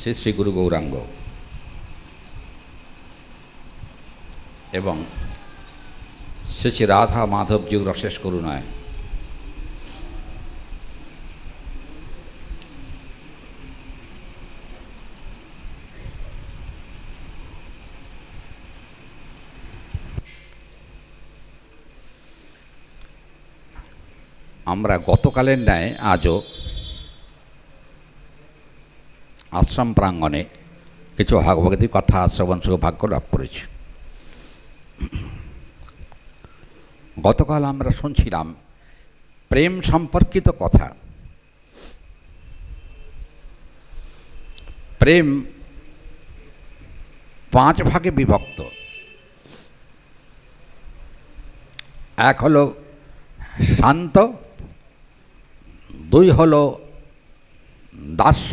শ্রী শ্রী গুরু গৌরাঙ্গ এবং শ্রী শ্রী রাধা মাধবজির অশেষ করুণায় আমরা গতকালের ন্যায় আজও আশ্রম প্রাঙ্গণে কিছু ভাগবতী কথা শ্রবণ সৌভাগ্য লাভ করেছি। গতকাল আমরা শুনছিলাম প্রেম সম্পর্কিত কথা। প্রেম 5 ভাগে বিভক্ত। এক হলো শান্ত, 2 হলো দাস্য,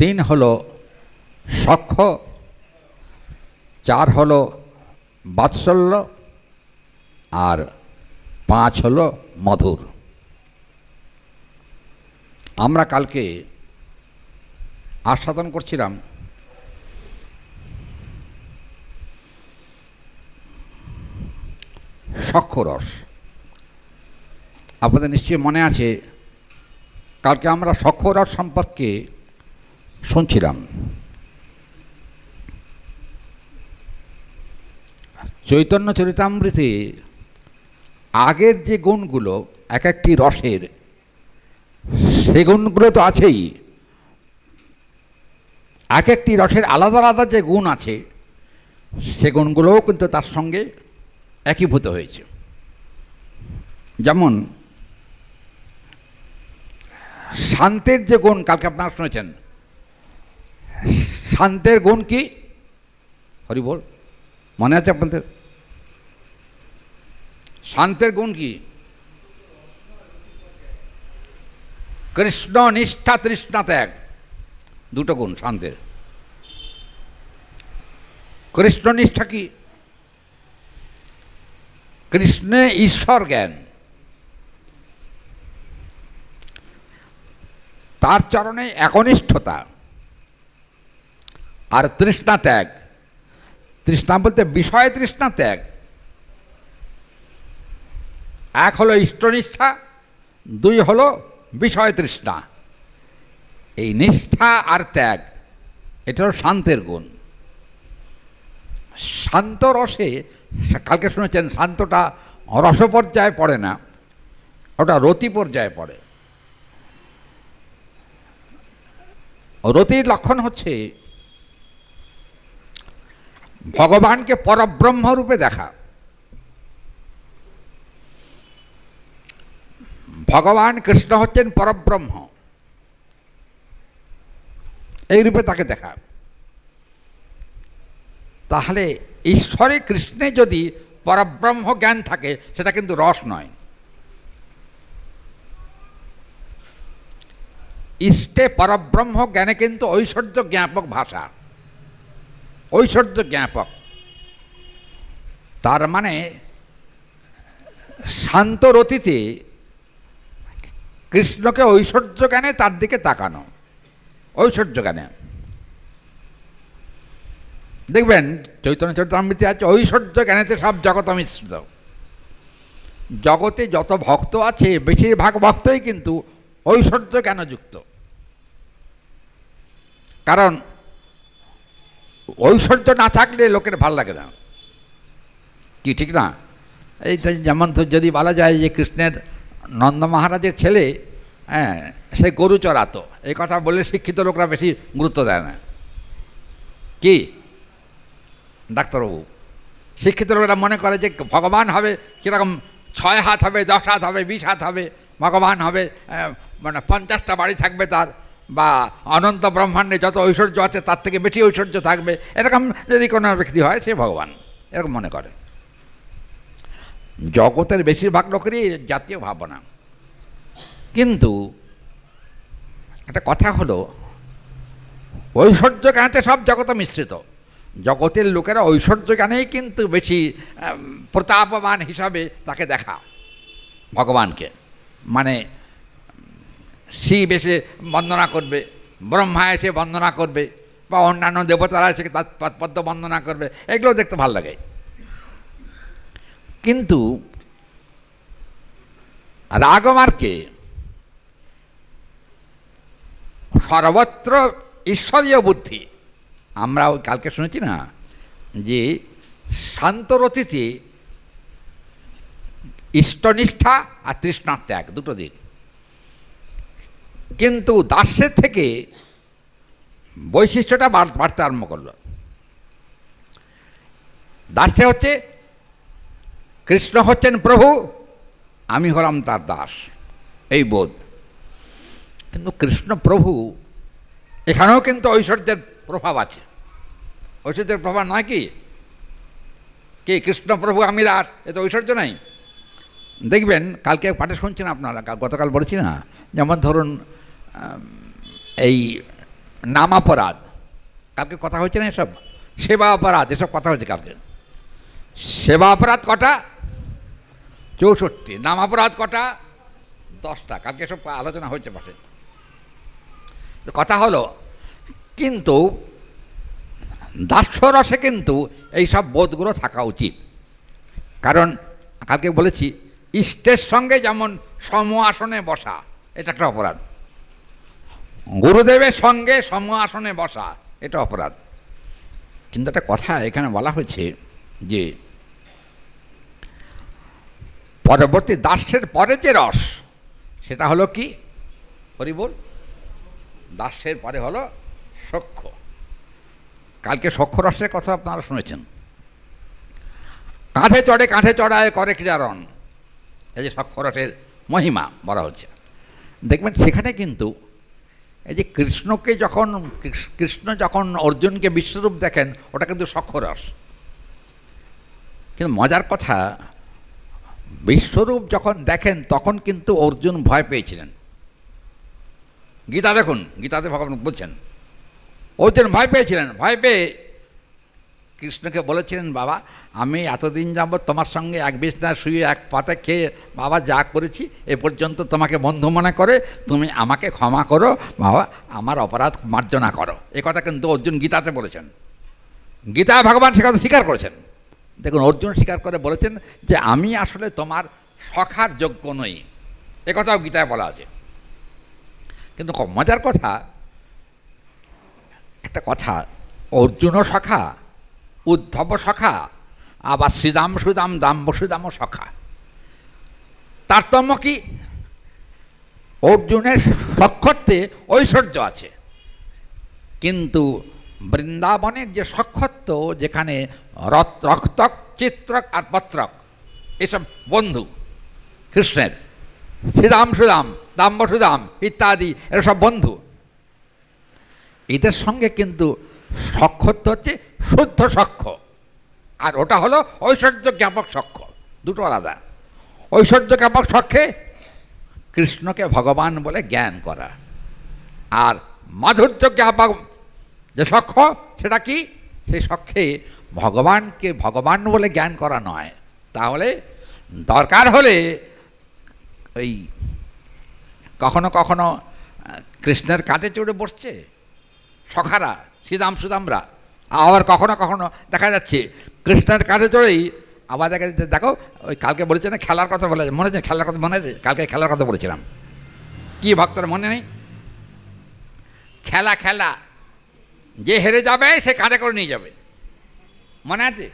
3 হলো সখ্য, 4 হলো বাৎসল্য, আর 5 হলো মধুর। আমরা কালকে আস্বাদন করছিলাম সখ্যরস। আপনাদের নিশ্চয়ই মনে আছে কালকে আমরা সখ্যরস সম্পর্কে শুনছিলাম। চৈতন্য চরিতামৃতে আগের যে গুণগুলো এক একটি রসের, সে গুণগুলো তো আছেই, এক একটি রসের আলাদা আলাদা যে গুণ আছে সে গুণগুলোও কিন্তু তার সঙ্গে একীভূত হয়েছে। যেমন শান্তের যে গুণ কালকে আপনারা শুনেছেন, শান্তের গুণ কি? হরি বল, মনে আছে আপনাদের? শান্তের গুণ কি? কৃষ্ণ নিষ্ঠা তৃষ্ণা ত্যাগ, দুটো গুণ শান্তের। কৃষ্ণ নিষ্ঠা কি? কৃষ্ণে ঈশ্বর জ্ঞান, তার চরণে একনিষ্ঠতা। আর তৃষ্ণা ত্যাগ, তৃষ্ণা বলতে বিষয় তৃষ্ণা ত্যাগ। এক হলো ইষ্টনিষ্ঠা, 2 হলো বিষয় তৃষ্ণা। এই নিষ্ঠা আর ত্যাগ এটা হলো শান্তের গুণ। শান্ত রসে কালকে শুনেছেন শান্তটা রস পর্যায়ে পড়ে না, ওটা রতি পর্যায়ে পড়ে। রতির লক্ষণ হচ্ছে ভগবানকে পরব্রহ্ম রূপে দেখা। ভগবান কৃষ্ণ হচ্ছেন পরব্রহ্ম, এই রূপে তাকে দেখা। তাহলে ঈশ্বরে কৃষ্ণে যদি পরব্রহ্ম জ্ঞান থাকে সেটা কিন্তু রস নয়। ইষ্টে পরব্রহ্ম জ্ঞানে কিন্তু ঐশ্বর্য জ্ঞাপক ভাষা, ঐশ্বর্য জ্ঞাপক। তার মানে শান্ত রতিতে কৃষ্ণকে ঐশ্বর্য জ্ঞানে তার দিকে তাকানো, ঐশ্বর্য জ্ঞানে। দেখবেন চৈতন্য চরিতামৃতে আছে ঐশ্বর্য জ্ঞানেতে সব জগৎ মিশ্রিত। জগতে যত ভক্ত আছে বেশিরভাগ ভক্তই কিন্তু ঐশ্বর্য জ্ঞানযুক্ত। কারণ ঐশ্বর্য না থাকলে লোকের ভাল লাগে না, কি ঠিক না? এই যেমন তো যদি বলা যায় যে কৃষ্ণের নন্দ মহারাজের ছেলে, হ্যাঁ, সে গরু চড়াতো, এই কথা বলে শিক্ষিত লোকরা বেশি গুরুত্ব দেয় না। কি ডাক্তারবাবু, শিক্ষিত লোকেরা মনে করে যে ভগবান হবে কীরকম 6 হাত হবে, 10 হাত হবে, 20 হাত হবে, ভগবান হবে মানে 50টা বাড়ি থাকবে তার, বা অনন্ত ব্রহ্মাণ্ডে যত ঐশ্বর্য আছে তার থেকে বেশি ঐশ্বর্য থাকবে। এরকম যদি কোনো ব্যক্তি হয় সে ভগবান, এরকম মনে করে। জগতের বেশিরভাগ লোকেরই জাতীয় ভাবনা। কিন্তু একটা কথা হলো ঐশ্বর্য জ্ঞানেতে সব জগৎ মিশ্রিত। জগতের লোকেরা ঐশ্বর্য জ্ঞানেই কিন্তু বেশি প্রতাপবান হিসাবে তাকে দেখা ভগবানকে। মানে শিব এসে বন্দনা করবে, ব্রহ্মা এসে বন্দনা করবে বা অন্যান্য দেবতারা এসে তার পদ্ম বন্দনা করবে, এগুলো দেখতে ভালো লাগে। কিন্তু রাগমার্গে সর্বত্র ঈশ্বরীয় বুদ্ধি, আমরা ওই কালকে শুনেছি না যে শান্তরতিতে ইষ্টনিষ্ঠা আর তৃষ্ণার ত্যাগ, দুটো দিক। কিন্তু দাস্যের থেকে বৈশিষ্ট্যটা বাড়তে আরম্ভ করল। দাসে হচ্ছে কৃষ্ণ হচ্ছেন প্রভু, আমি হলাম তার দাস, এই বোধ। কিন্তু কৃষ্ণ প্রভু এখানেও কিন্তু ঐশ্বর্যের প্রভাব আছে। ঐশ্বর্যের প্রভাব নয় কি? কে কৃষ্ণ প্রভু আমি দাস, এ তো ঐশ্বর্য নাই। দেখবেন কালকে পাঠে শুনছেন আপনারা, গতকাল বলেছি না, যেমন ধরুন এই নামাপরাধ, কালকে কথা হচ্ছে না, এসব সেবা অপরাধ, এসব কথা হচ্ছে কালকে। সেবা অপরাধ কটা? 64। নামাপরাধ কটা? 10টা। কালকে সব আলোচনা হয়েছে পাশে। কথা হলো, কিন্তু দাস্যরসে কিন্তু এইসব বোধগুলো থাকা উচিত। কারণ কালকে বলেছি ইষ্টের সঙ্গে যেমন সম আসনে বসা, এটা একটা অপরাধ। গুরুদেবের সঙ্গে সম আসনে বসা, এটা অপরাধ। কিন্তু একটা কথা এখানে বলা হয়েছে যে পরবর্তী দাস্যের পরে যে রস, সেটা হলো কি? হরিবোল। দাস্যের পরে হলো সখ্য। কালকে সখ্য রসের কথা আপনারা শুনেছেন। কাঁধে চড়ে কাঁধে চড়ায় করে ক্রীড়ারণ, এই যে সখ্য রসের মহিমা বলা হচ্ছে। দেখবেন সেখানে কিন্তু এই যে কৃষ্ণ যখন অর্জুনকে বিশ্বরূপ দেখেন, ওটা কিন্তু সখ্য রস। কিন্তু মজার কথা, বিশ্বরূপ যখন দেখেন তখন কিন্তু অর্জুন ভয় পেয়েছিলেন। গীতা দেখুন, গীতাতে ভগবান বলছেন অর্জুন ভয় পেয়েছিলেন। ভয় পেয়ে কৃষ্ণকে বলেছিলেন, বাবা আমি এতদিন যাবৎ তোমার সঙ্গে এক বিছানায় শুয়ে এক পাতে খেয়ে বাবা যা করেছি, এ পর্যন্ত তোমাকে বন্ধু মনে করে তুমি আমাকে ক্ষমা করো বাবা, আমার অপরাধ মার্জনা করো। এ কথা কিন্তু অর্জুন গীতাতে বলেছেন। গীতায় ভগবান সে কথা স্বীকার করেছেন। দেখুন অর্জুন স্বীকার করে বলেছেন যে আমি আসলে তোমার সখার যোগ্য নই, এ কথাও গীতায় বলা আছে। কিন্তু মজার কথা, একটা কথা, অর্জুনও সখা, উদ্ধব সখা, আবার শ্রীদাম সুদাম দাম্ব সুদামও সখা। তারতম্য কি? অর্জুনের সক্ষত্বে ঐশ্বর্য আছে, কিন্তু বৃন্দাবনের যে সক্ষত্ব, যেখানে রক্তক চিত্রক আর পত্রক এসব বন্ধু কৃষ্ণের, শ্রীদাম সুদাম দাম্ব সুদাম ইত্যাদি, এরা সব বন্ধু। এদের সঙ্গে কিন্তু সক্ষত্ব হচ্ছে শুদ্ধ সখ্য, আর ওটা হলো ঐশ্বর্য জ্ঞাপক সখ্য, দুটো আলাদা। ঐশ্বর্য জ্ঞাপক সখ্যে কৃষ্ণকে ভগবান বলে জ্ঞান করা, আর মাধুর্য জ্ঞাপক যে সখ্য, সেটা কি? সেই সখ্যে ভগবানকে ভগবান বলে জ্ঞান করা নয়। তাহলে দরকার হলে ওই কখনো কখনো কৃষ্ণের কাঁধে চড়ে বসছে সখারা, শ্রীদাম সুদামরা, আবার কখনো কখনো দেখা যাচ্ছে কৃষ্ণের কাঁধে চড়েই আবার দেখা যাচ্ছে, দেখো ওই কালকে বলেছে না খেলার কথা বলে, মনে আছে খেলার কথা? মনে আছে কালকে খেলার কথা বলেছিলাম, কি ভক্তরা মনে নেই? খেলা যে হেরে যাবে সে কাঁধে করে নিয়ে যাবে, মনে আছে?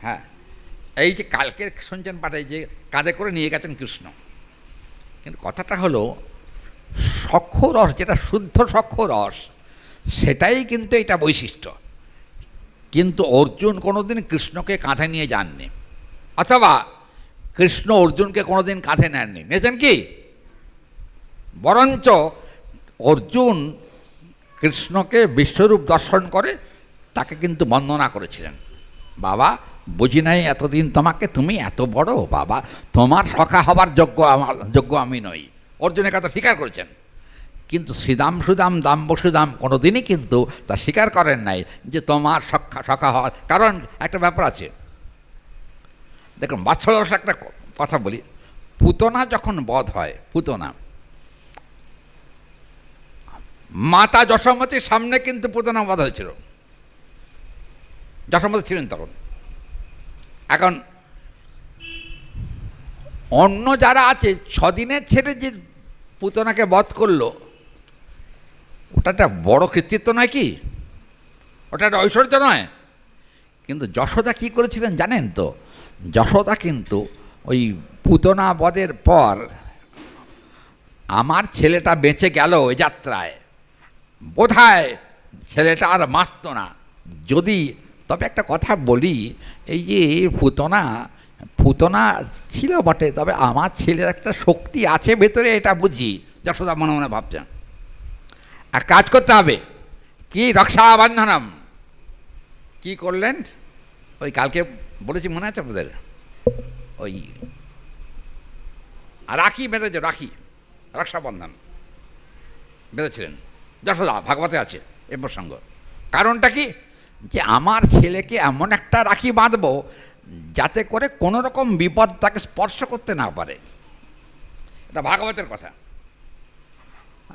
হ্যাঁ, এই যে কালকে শুনছেন পাঠে যে কাঁধে করে নিয়ে গেছেন কৃষ্ণ। কিন্তু কথাটা হলো সখ্য রস, যেটা শুদ্ধ সখ্য রস, সেটাই কিন্তু এটা বৈশিষ্ট্য। কিন্তু অর্জুন কোনোদিন কৃষ্ণকে কাঁধে নিয়ে যাননি, অথবা কৃষ্ণ অর্জুনকে কোনোদিন কাঁধে নেননি। নিয়েছেন কি? বরঞ্চ অর্জুন কৃষ্ণকে বিশ্বরূপ দর্শন করে তাকে কিন্তু বন্দনা করেছিলেন, বাবা বুঝি নাই এতদিন তোমাকে, তুমি এত বড়, বাবা তোমার সখা হবার যোগ্য আমি নই। অর্জুনের কথা স্বীকার করেছেন। কিন্তু শ্রীদাম সুদাম দাম্ব সুদাম কোনোদিনই কিন্তু তা স্বীকার করেন নাই যে তোমার সখা হওয়ার। কারণ একটা ব্যাপার আছে, দেখুন বাৎসল্য একটা কথা বলি। পুতনা যখন বধ হয়, পুতনা মাতা যশোমতীর সামনে কিন্তু পুতনা বধ হয়েছিল, যশোমতী ছিলেন তখন। এখন অন্য যারা আছে 6 দিনের ছেড়ে যে পুতনাকে বধ করলো, ওটা একটা বড় কৃতিত্ব নয় কি? ওটা একটা ঐশ্বর্য নয়? কিন্তু যশোদা কি করেছিলেন জানেন তো? যশোদা কিন্তু ওই পুতনা বধের পর, আমার ছেলেটা বেঁচে গেল ওই যাত্রায়, বোধহয় ছেলেটা আর মারত না যদি, তবে একটা কথা বলি, এই যে পুতনা ছিল বটে, তবে আমার ছেলের একটা শক্তি আছে ভেতরে, এটা বুঝি। যশোদা মনে মনে ভাবছেন এক কাজ করতে হবে, কি রক্ষাবন্ধনম কি করলেন, ওই কালকে বলেছি মনে আছে আপনাদের, ওই রাখি বেঁধেছে, রাখি রক্ষাবন্ধন বেঁধেছিলেন যশোদা, ভাগবতে আছে এ প্রসঙ্গ। কারণটা কি, যে আমার ছেলেকে এমন একটা রাখি বাঁধবো যাতে করে কোনো রকম বিপদ তাকে স্পর্শ করতে না পারে, এটা ভাগবতের কথা।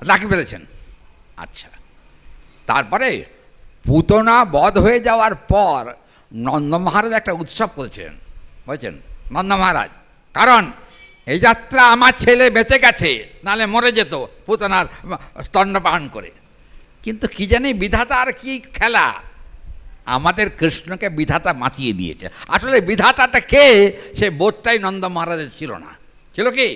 রাখি বেঁধেছেন। আচ্ছা, তারপরে পুতনা বধ হয়ে যাওয়ার পর নন্দ মহারাজ একটা উৎসব করেছিলেন, বুঝছেন, নন্দ মহারাজ। কারণ এই যাত্রা আমার ছেলে বেঁচে গেছে, নাহলে মরে যেত পুতনার স্তন্যপান করে। কিন্তু কি জানি বিধাতার কি খেলা, আমাদের কৃষ্ণকে বিধাতা বাঁচিয়ে দিয়েছে। আসলে বিধাতাটা কে, সে বোধটাই নন্দ মহারাজের ছিল না। ছিল কি?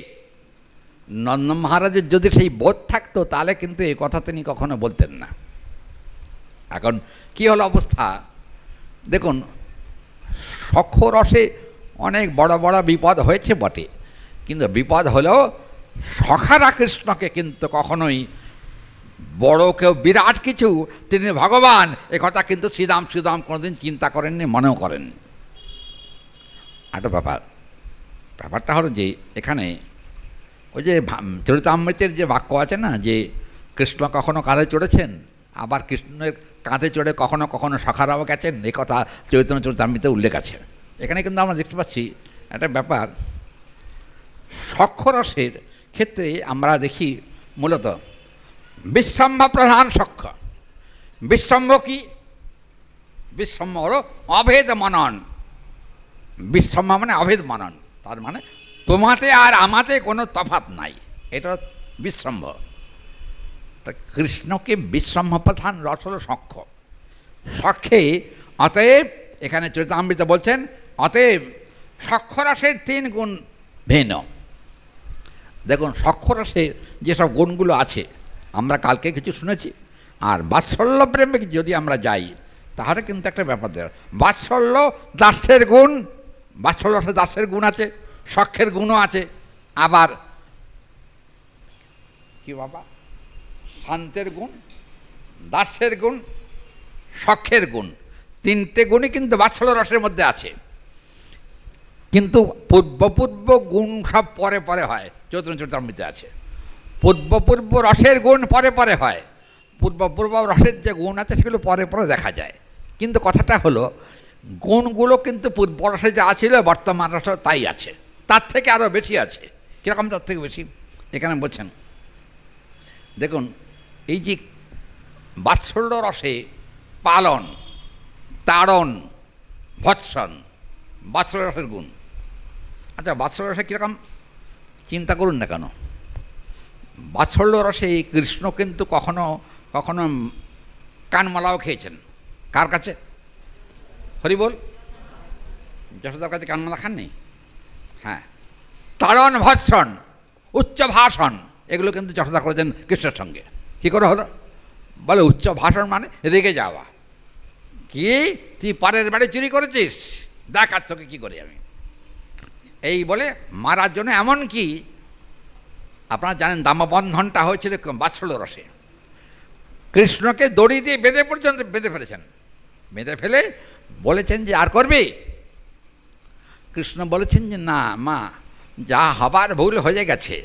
নন্দ মহারাজের যদি সেই বোধ থাকতো তাহলে কিন্তু এই কথা তিনি কখনো বলতেন না। এখন কি হলো অবস্থা দেখুন, সখ্য-রসে অনেক বড় বড় বিপদ হয়েছে বটে, কিন্তু বিপদ হলেও সখারা কৃষ্ণকে কিন্তু কখনোই বড় কেউ বিরাট কিছু তিনি ভগবান এ কথা কিন্তু শ্রীরাম কোনোদিন চিন্তা করেননি, মনেও করেননি। একটা ব্যাপারটা হলো যে এখানে ওই যে চরিতামৃতের যে বাক্য আছে না, যে কৃষ্ণ কখনো কাঁধে চড়েছেন, আবার কৃষ্ণের কাঁধে চড়ে কখনো কখনো সখারাও গেছেন, এ কথা চরিতামৃতে উল্লেখ আছে। এখানে কিন্তু আমরা দেখতে পাচ্ছি একটা ব্যাপার, সখ্য-রসের ক্ষেত্রে আমরা দেখি মূলত বিশ্বম্ভ প্রধান সখ্য। বিশ্বম্ভ কি? বিশ্বম্ভ হলো অভেদ মনন। বিশ্বম্ভ মানে অভেদ মনন, তার মানে তোমাতে আর আমাতে কোনো তফাৎ নাই, এটা বিশ্বম্ভ। তা কৃষ্ণকে বিশ্বম্ভ প্রধান রস হলো সখ্য। সখ্যে অতএব এখানে চরিতামৃতে বলছেন, অতএব সখ্য-রসের 3 গুণ ভিন্ন। দেখুন, সখ্য-রসের যেসব গুণগুলো আছে আমরা কালকে কিছু শুনেছি, আর বাৎসল্য প্রেমে যদি আমরা যাই তাহলে কিন্তু একটা ব্যাপার দেয়, বাৎসল্য দাস্যের গুণ, বাৎসল্য রসে দাস্যের গুণ আছে, সখ্যের গুণও আছে, আবার কি বাবা শান্তের গুণ, দাস্যের গুণ, সখ্যের গুণ, 3টে গুণই কিন্তু বাৎসল্য রসের মধ্যে আছে। কিন্তু পূর্ব গুণ সব পরে পরে হয়, চরিতামৃতে আছে। পূর্ব রসের গুণ পরে পরে হয়, পূর্ব রসের যে গুণ আছে সেগুলো পরে পরে দেখা যায়। কিন্তু কথাটা হলো গুণগুলো কিন্তু পূর্ব রসে যা ছিল বর্তমান রসে তাই আছে, তার থেকে আরও বেশি আছে। কীরকম তার থেকে বেশি? এখানে বলছেন দেখুন, এই যে বাৎসল্য রসে পালন, তাড়ন, ভৎসন, বাৎসল্য রসের গুণ। আচ্ছা, বাৎসল্য রসে কীরকম চিন্তা করুন না কেন, বাৎসল্য রসে কৃষ্ণ কিন্তু কখনো কখনো কানমালাও খেয়েছেন। কার কাছে? হরি বল, যশোদার কাছে কানমালা খাননি? হ্যাঁ, তাড়ন, ভৎসন, উচ্চ ভাষণ, এগুলো কিন্তু যশোদা করেছেন কৃষ্ণের সঙ্গে। কী করে হলো? বলে উচ্চ ভাষণ মানে রেগে যাওয়া। কি তুই পরের বাড়ি চুরি করেছিস, দেখার তোকে কী করি আমি, এই বলে মারার জন্য। এমন কি আপনারা জানেন দামবন্ধনটা হয়েছিল বাৎসল্য রসে, কৃষ্ণকে দড়ি দিয়ে বেঁধে পর্যন্ত বেঁধে ফেলেছেন। বেঁধে ফেলে বলেছেন যে আর করবি? কৃষ্ণ বলেছেন যে না মা, যা হবার ভুল হয়ে গেছে,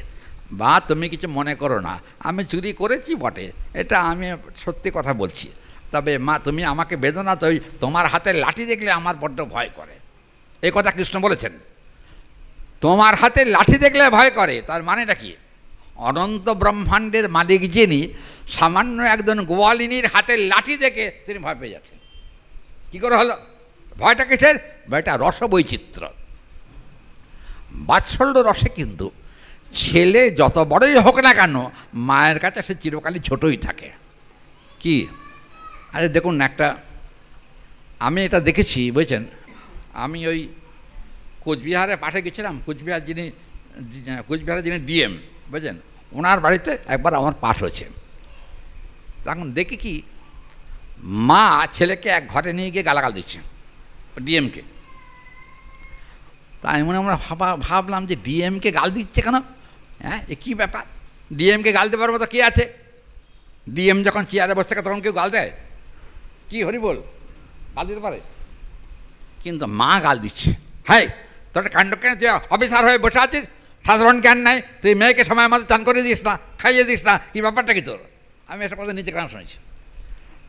বা তুমি কিছু মনে করো না, আমি চুরি করেছি বটে, এটা আমি সত্যি কথা বলছি, তবে মা তুমি আমাকে বেঁধো না, তো তোমার হাতে লাঠি দেখলে আমার বড্ড ভয় করে। এই কথা কৃষ্ণ বলেছেন। তোমার হাতে লাঠি দেখলে ভয় করে, তার মানেটা কি? অনন্ত ব্রহ্মাণ্ডের মালিক যিনি, সামান্য একজন গোয়ালিনীর হাতের লাঠি দেখে তিনি ভয় পেয়ে যাচ্ছেন। কী করে হলো? ভয়টা কিসের? ভয়টা রসবৈচিত্র্য। বাৎসল্য রসে কিন্তু ছেলে যত বড়ই হোক না কেন, মায়ের কাছে সে চিরকালই ছোটই থাকে। কি আরে দেখুন একটা, আমি এটা দেখেছি বুঝছেন। আমি ওই কোচবিহারে পাঠে গেছিলাম, কোচবিহারে যিনি ডিএম বুঝছেন, ওনার বাড়িতে একবার আমার পাঠ হয়েছে। তখন দেখি কি, মা ছেলেকে এক ঘরে নিয়ে গিয়ে গালাগাল দিচ্ছে ডিএমকে। তা আমি মনে ভাবলাম যে ডিএমকে গাল দিচ্ছে কেন? হ্যাঁ, এ কী ব্যাপার? ডিএমকে গাল দেবার মতো কে আছে? ডিএম যখন চেয়ারে বসে থাকে তখন কেউ গাল দেয়? কি হরি বল, গাল দিতে পারে? কিন্তু মা গাল দিচ্ছে। হ্যাঁ, তোর কাণ্ড কেন? তুই অফিসার হয়ে বসে আছিস, সাধারণ জ্ঞান নাই, তুই মেয়েকে সময় আমাদের চান করে দিস না, খাইয়ে দিস না, কি ব্যাপারটা কি তোর? আমি একটা কথা নিচে কান শুনেছি।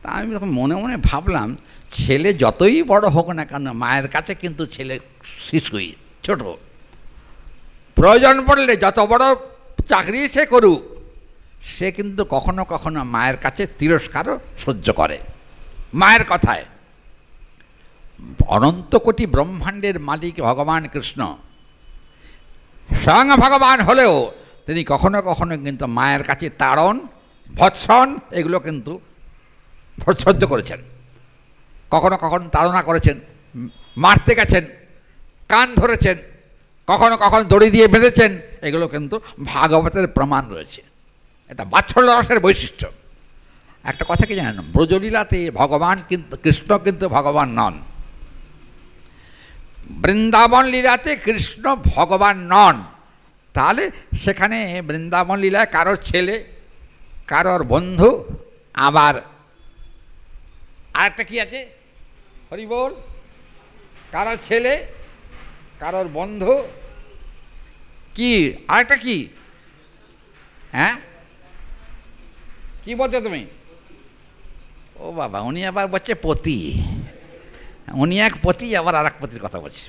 তা আমি তখন মনে মনে ভাবলাম, ছেলে যতই বড় হোক না কেন, মায়ের কাছে কিন্তু ছেলে শিশুই, ছোট। প্রয়োজন পড়লে যত বড় চাকরি সে করুক, সে কিন্তু কখনো কখনো মায়ের কাছে তিরস্কারও সহ্য করে মায়ের কথায়। অনন্ত কোটি ব্রহ্মাণ্ডের মালিক ভগবান কৃষ্ণ স্বয়ং ভগবান হলেও তিনি কখনো কখনো কিন্তু মায়ের কাছে তাড়ন, ভৎসন এগুলো কিন্তু সহ্য করেছেন। কখনো কখনো তাড়না করেছেন, মারতে গেছেন, কান ধরেছেন, কখনো কখনো দড়ি দিয়ে বেঁধেছেন। এগুলো কিন্তু ভাগবতের প্রমাণ রয়েছে। এটা বাৎসল্য রসের বৈশিষ্ট্য। একটা কথা কি জানেন, ব্রজলীলাতে ভগবান কিন্তু কৃষ্ণ কিন্তু ভগবান নন। বৃন্দাবন লীলাতে কৃষ্ণ ভগবান নন। তাহলে সেখানে বৃন্দাবন লীলায় কারোর ছেলে, কারোর বন্ধু, আবার আরেকটা কি আছে হরি বল, কারোর ছেলে, কারোর বন্ধু, কি আরেকটা কি? হ্যাঁ, কি বলছো তুমি? ও বাবা, উনি আবার বলছে পতি। উনি এক পতি, আবার আর এক পতির কথা বলছে।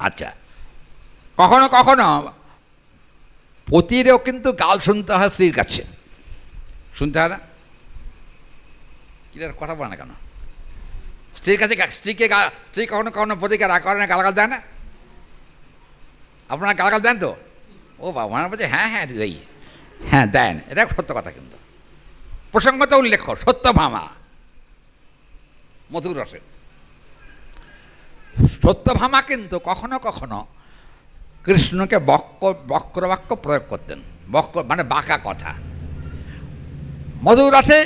আচ্ছা, কখনো কখনো পতিরও কিন্তু গাল শুনতে হয় স্ত্রীর কাছে, শুনতে হয় না? কথা বলে না কেন? স্ত্রীর কাছে স্ত্রী কখনো কখনো পতিকে রাগ করে না, গালাগাল দেয় না? আপনারা গালাগাল দেন তো? ও বাবা, ওনার বলছে হ্যাঁ হ্যাঁ দেই, হ্যাঁ দেন। এটা সত্য কথা, কিন্তু প্রসঙ্গত উল্লেখ সত্যভামা মধুর রসে। সত্যভামা কিন্তু কখনো কখনো কৃষ্ণকে বক্রবাক্য প্রয়োগ করতেন। মানে বাঁকা কথা। মধুর রসে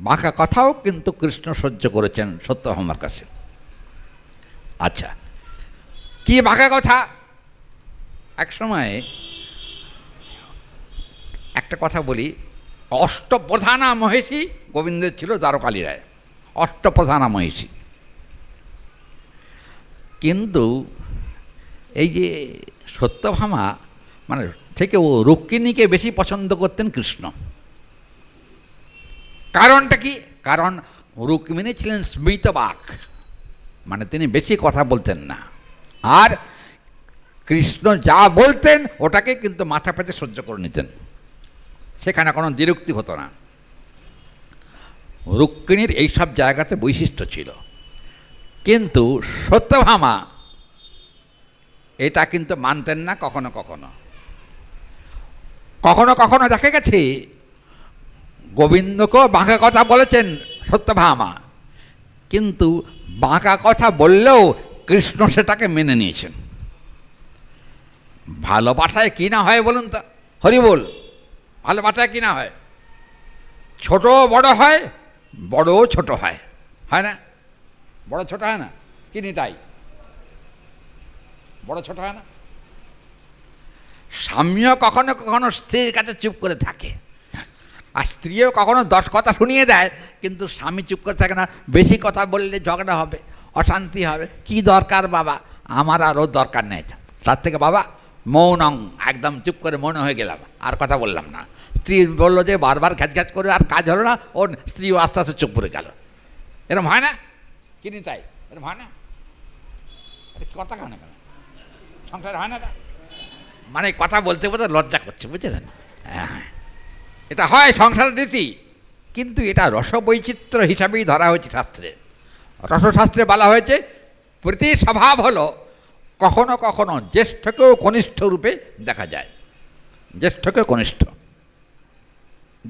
বাঁকা কথাও কিন্তু কৃষ্ণ সহ্য করেছেন সত্যভামার কাছে। আচ্ছা, কি বাঁকা কথা? এক সময় একটা কথা বলি, অষ্টপ্রধানা মহিষী গোবিন্দের ছিল দ্বারকালী রায়, অষ্টপ্রধানা মহিষী। কিন্তু এই যে সত্যভামা মানে থেকে ও রুক্মিণীকে বেশি পছন্দ করতেন কৃষ্ণ। কারণটা কি? কারণ রুক্মিণী ছিলেন স্মিতবাক, মানে তিনি বেশি কথা বলতেন না, আর কৃষ্ণ যা বলতেন ওটাকে কিন্তু মাথা পেতে সহ্য করে নিতেন, সেখানে কোনো দ্বিরুক্তি হতো না। রুক্মিণীর এইসব জায়গাতে বৈশিষ্ট্য ছিল, কিন্তু সত্যভামা এটা কিন্তু মানতেন না। কখনো কখনো কখনো কখনো দেখা গেছে গোবিন্দকেও বাঁকা কথা বলেছেন সত্যভামা, কিন্তু বাঁকা কথা বললেও কৃষ্ণ সেটাকে মেনে নিয়েছেন। ভালোবাসায় কি না হয় বলুন তো, হরি বল? ভালোবাসায় কি না হয়? ছোট বড় হয়, বড় ছোট হয়, হয় না? বড় ছোট হয় না? কি নিতাই? বড় ছোট হয় না? স্বামীও কখনো কখনো স্ত্রীর কাছে চুপ করে থাকে, আর স্ত্রীও কখনো 10 কথা শুনিয়ে দেয়, কিন্তু স্বামী চুপ করে থাকে না। বেশি কথা বললে ঝগড়া হবে, অশান্তি হবে। কি দরকার বাবা, আমার আরও দরকার নেই, তার থেকে বাবা মৌনং, একদম চুপ করে মৌন হয়ে গেলাম, আর কথা বললাম না। স্ত্রী বললো যে বারবার ঘ্যাচ করে, আর কাজ হলো না, ওর স্ত্রীও আস্তে আস্তে চুপ করে গেল। এরকম হয় না? কিনি তাই এরকম হয় না? কথা কেন কেন সংসার হয় না? মানে কথা বলতে বলতে লজ্জা করছে, বুঝলেন? হ্যাঁ, এটা হয় সংসার রীতি, কিন্তু এটা রসবৈচিত্র্য হিসাবেই ধরা হয়েছে শাস্ত্রে। রসশাস্ত্রে বলা হয়েছে প্রীতি স্বভাব হলো কখনো কখনো জ্যেষ্ঠকেও কনিষ্ঠ রূপে দেখা যায়, জ্যেষ্ঠকেও কনিষ্ঠ।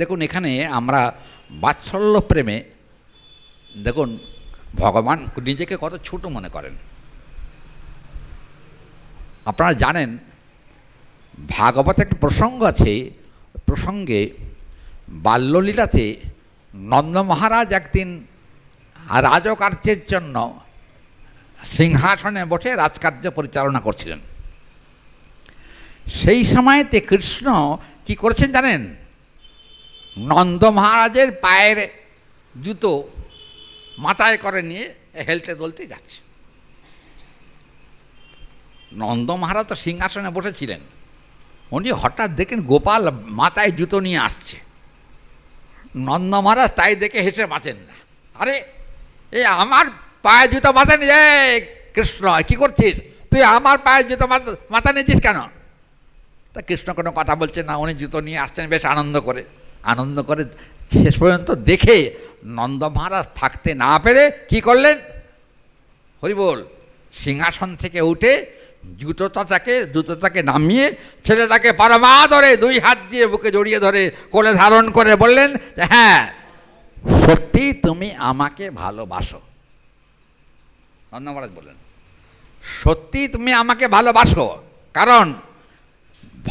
দেখুন এখানে আমরা বাৎসল্য প্রেমে দেখুন ভগবান নিজেকে কত ছোট মনে করেন। আপনারা জানেন ভাগবত একটা প্রসঙ্গ আছে, প্রসঙ্গে বাল্যলীলাতে নন্দ মহারাজ একদিন রাজকার্যের জন্য সিংহাসনে বসে রাজকার্য পরিচালনা করছিলেন। সেই সময়তে কৃষ্ণ কি করেছেন জানেন? নন্দ মহারাজের পায়ের জুতো মাথায় করে নিয়ে হেলতে দোলতে যাচ্ছে। নন্দ মহারাজ তো সিংহাসনে বসেছিলেন, উনি হঠাৎ দেখেন গোপাল মাথায় জুতো নিয়ে আসছে। নন্দ মহারাজ তাই দেখে হেসে বাঁচেন না। আরে এ আমার পায়ে জুতো মাথা নিয়ে, কৃষ্ণ কী করছিস তুই, আমার পায়ে জুতো মাথা নিয়েছিস কেন? তা কৃষ্ণ কোনো কথা বলছে না, উনি জুতো নিয়ে আসছেন বেশ আনন্দ করে। শেষ পর্যন্ত দেখে নন্দ মহারাজ থাকতে না পেরে কি করলেন, হরি বল, সিংহাসন থেকে উঠে জুতোটাকে নামিয়ে ছেলেটাকে পরমাদরে দুই হাত দিয়ে বুকে জড়িয়ে ধরে কোলে ধারণ করে বললেন, হ্যাঁ সত্যি তুমি আমাকে ভালোবাসো। নন্দ মহারাজ বললেন, সত্যি তুমি আমাকে ভালোবাসো, কারণ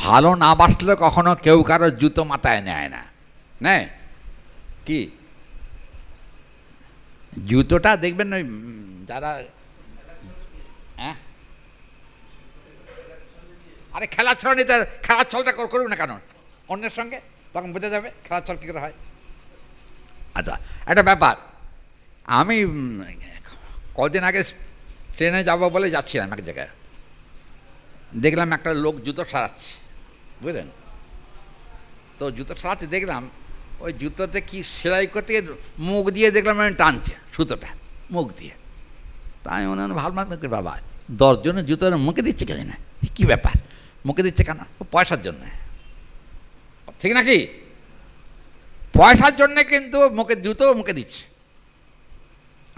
ভালো না বাসলে কখনো কেউ কারো জুতো মাথায় নেয় না। নেয় কি জুতোটা দেখবেন ওই যারা, হ্যাঁ আরে খেলার ছল নিতে, খেলার ছলটা করুক না কেন অন্যের সঙ্গে, তখন বোঝা যাবে খেলার ছল কী করে হয়। আচ্ছা একটা ব্যাপার, আমি কদিন আগে ট্রেনে যাব বলে যাচ্ছিলাম এক জায়গায়, দেখলাম একটা লোক জুতো সারাচ্ছে, বুঝলেন? তো জুতো সারাচ্ছে দেখলাম ওই জুতোতে কি সেলাই করতে মুখ দিয়ে দেখলাম টানছে সুতোটা মুখ দিয়ে। তাই মনে হয় ভালো বাবা 10 জনের জুতোর মুখে দিচ্ছে কেন না, কী ব্যাপার মুখে দিচ্ছে কেন? পয়সার জন্য, ঠিক নাকি? পয়সার জন্যে কিন্তু জুতো মুখে দিচ্ছে।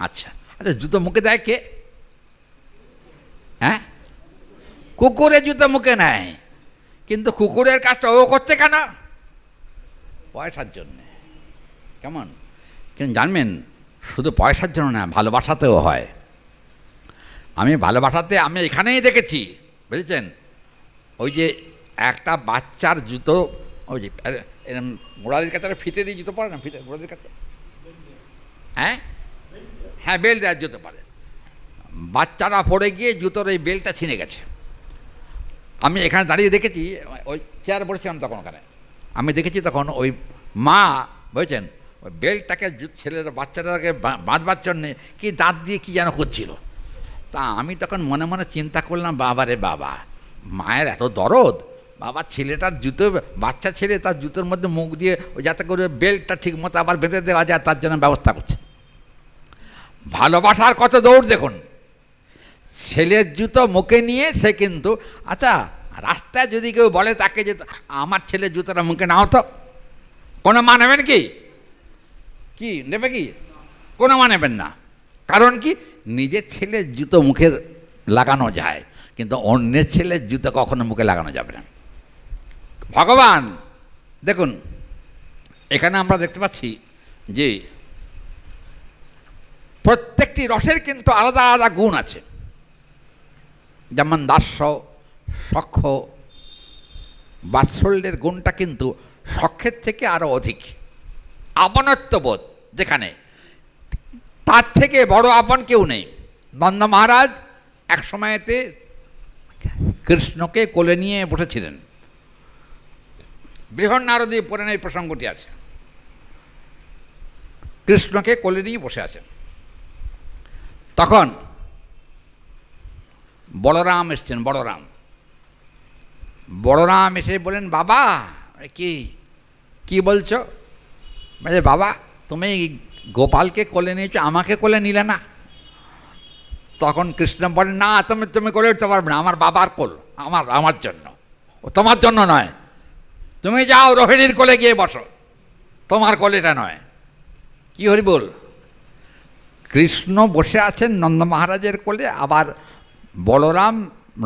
আচ্ছা আচ্ছা, জুতো মুখে দেয় কে? হ্যাঁ, কুকুরের জুতো মুখে নেয়, কিন্তু কুকুরের কাজটা ও করছে কেন? পয়সার জন্যে। কেমন? কিন্তু জানবেন শুধু পয়সার জন্য না, ভালোবাসাতেও হয়। আমি ভালোবাসাতে আমি এখানেই দেখেছি, বুঝেছেন, ওই যে একটা বাচ্চার জুতো, ওই যে গোড়ালির কাছে ফিতে দিয়ে জুতো পরে না, ফিতে গোড়ালির কাছে, হ্যাঁ হ্যাঁ বেল্ট দেওয়ার জুতো পরে, বাচ্চারা পড়ে গিয়ে জুতোর এই বেল্টটা ছিঁড়ে গেছে। আমি এখানে দাঁড়িয়ে দেখেছি, ওই চেয়ার বসেছিলাম তখন, ওখানে আমি দেখেছি তখন ওই মা, বুঝেছেন, ওই বেল্টটাকে ছেলেরা বাচ্চাটাকে বাঁধবার জন্যে কি দাঁত দিয়ে কি যেন করছিল। তা আমি তখন মনে মনে চিন্তা করলাম, বাবা রে বাবা, মায়ের এত দরদ, বাবা ছেলেটার জুতো, বাচ্চা ছেলে তার জুতোর মধ্যে মুখ দিয়ে যাতে করে বেল্টটা ঠিক মতো আবার বেঁধে দেওয়া যায় তার জন্য ব্যবস্থা করছে। ভালোবাসার কত দৌড় দেখুন। ছেলের জুতো মুখে নিয়ে সে কিন্তু, আচ্ছা রাস্তায় যদি কেউ বলে তাকে যে আমার ছেলের জুতোটা মুখে নাও, তো কোনো মা নেবেন কি? কি নেবে কি? কোনো মা নেবেন না। কারণ কি, নিজের ছেলের জুতো মুখে লাগানো যায়, কিন্তু অন্যের ছেলের জুতো কখনো মুখে লাগানো যাবে না। ভগবান দেখুন এখানে আমরা দেখতে পাচ্ছি যে প্রত্যেকটি রসের কিন্তু আলাদা আলাদা গুণ আছে। যেমন দাস্য, সখ্য, বাৎসল্যের গুণটা কিন্তু সখ্যের থেকে আরও অধিক। আপনত্ববোধ যেখানে, তার থেকে বড় আপন কেউ নেই। নন্দ মহারাজ এক সময়তে কৃষ্ণকে কোলে নিয়ে বসেছিলেন, বৃহন্নারদী পুরাণে এই প্রসঙ্গটি আছে। কৃষ্ণকে কোলে নিয়ে বসে আছেন, তখন বলরাম এসছেন। বলরাম এসে বলেন, বাবা কি কি বলছো? বলে, বাবা তুমি গোপালকে কোলে নিয়েছো, আমাকে কোলে নিলে না। তখন কৃষ্ণ বলেন, না তুমি কোলে উঠতে পারবে না, আমার বাবার কোল, আমার জন্য। ও তোমার জন্য নয়। তুমি যাও রোহিণীর কোলে গিয়ে বসো, তোমার কোলেটা নয়। কি হরি বল। কৃষ্ণ বসে আছেন নন্দ মহারাজের কোলে, আবার বলরাম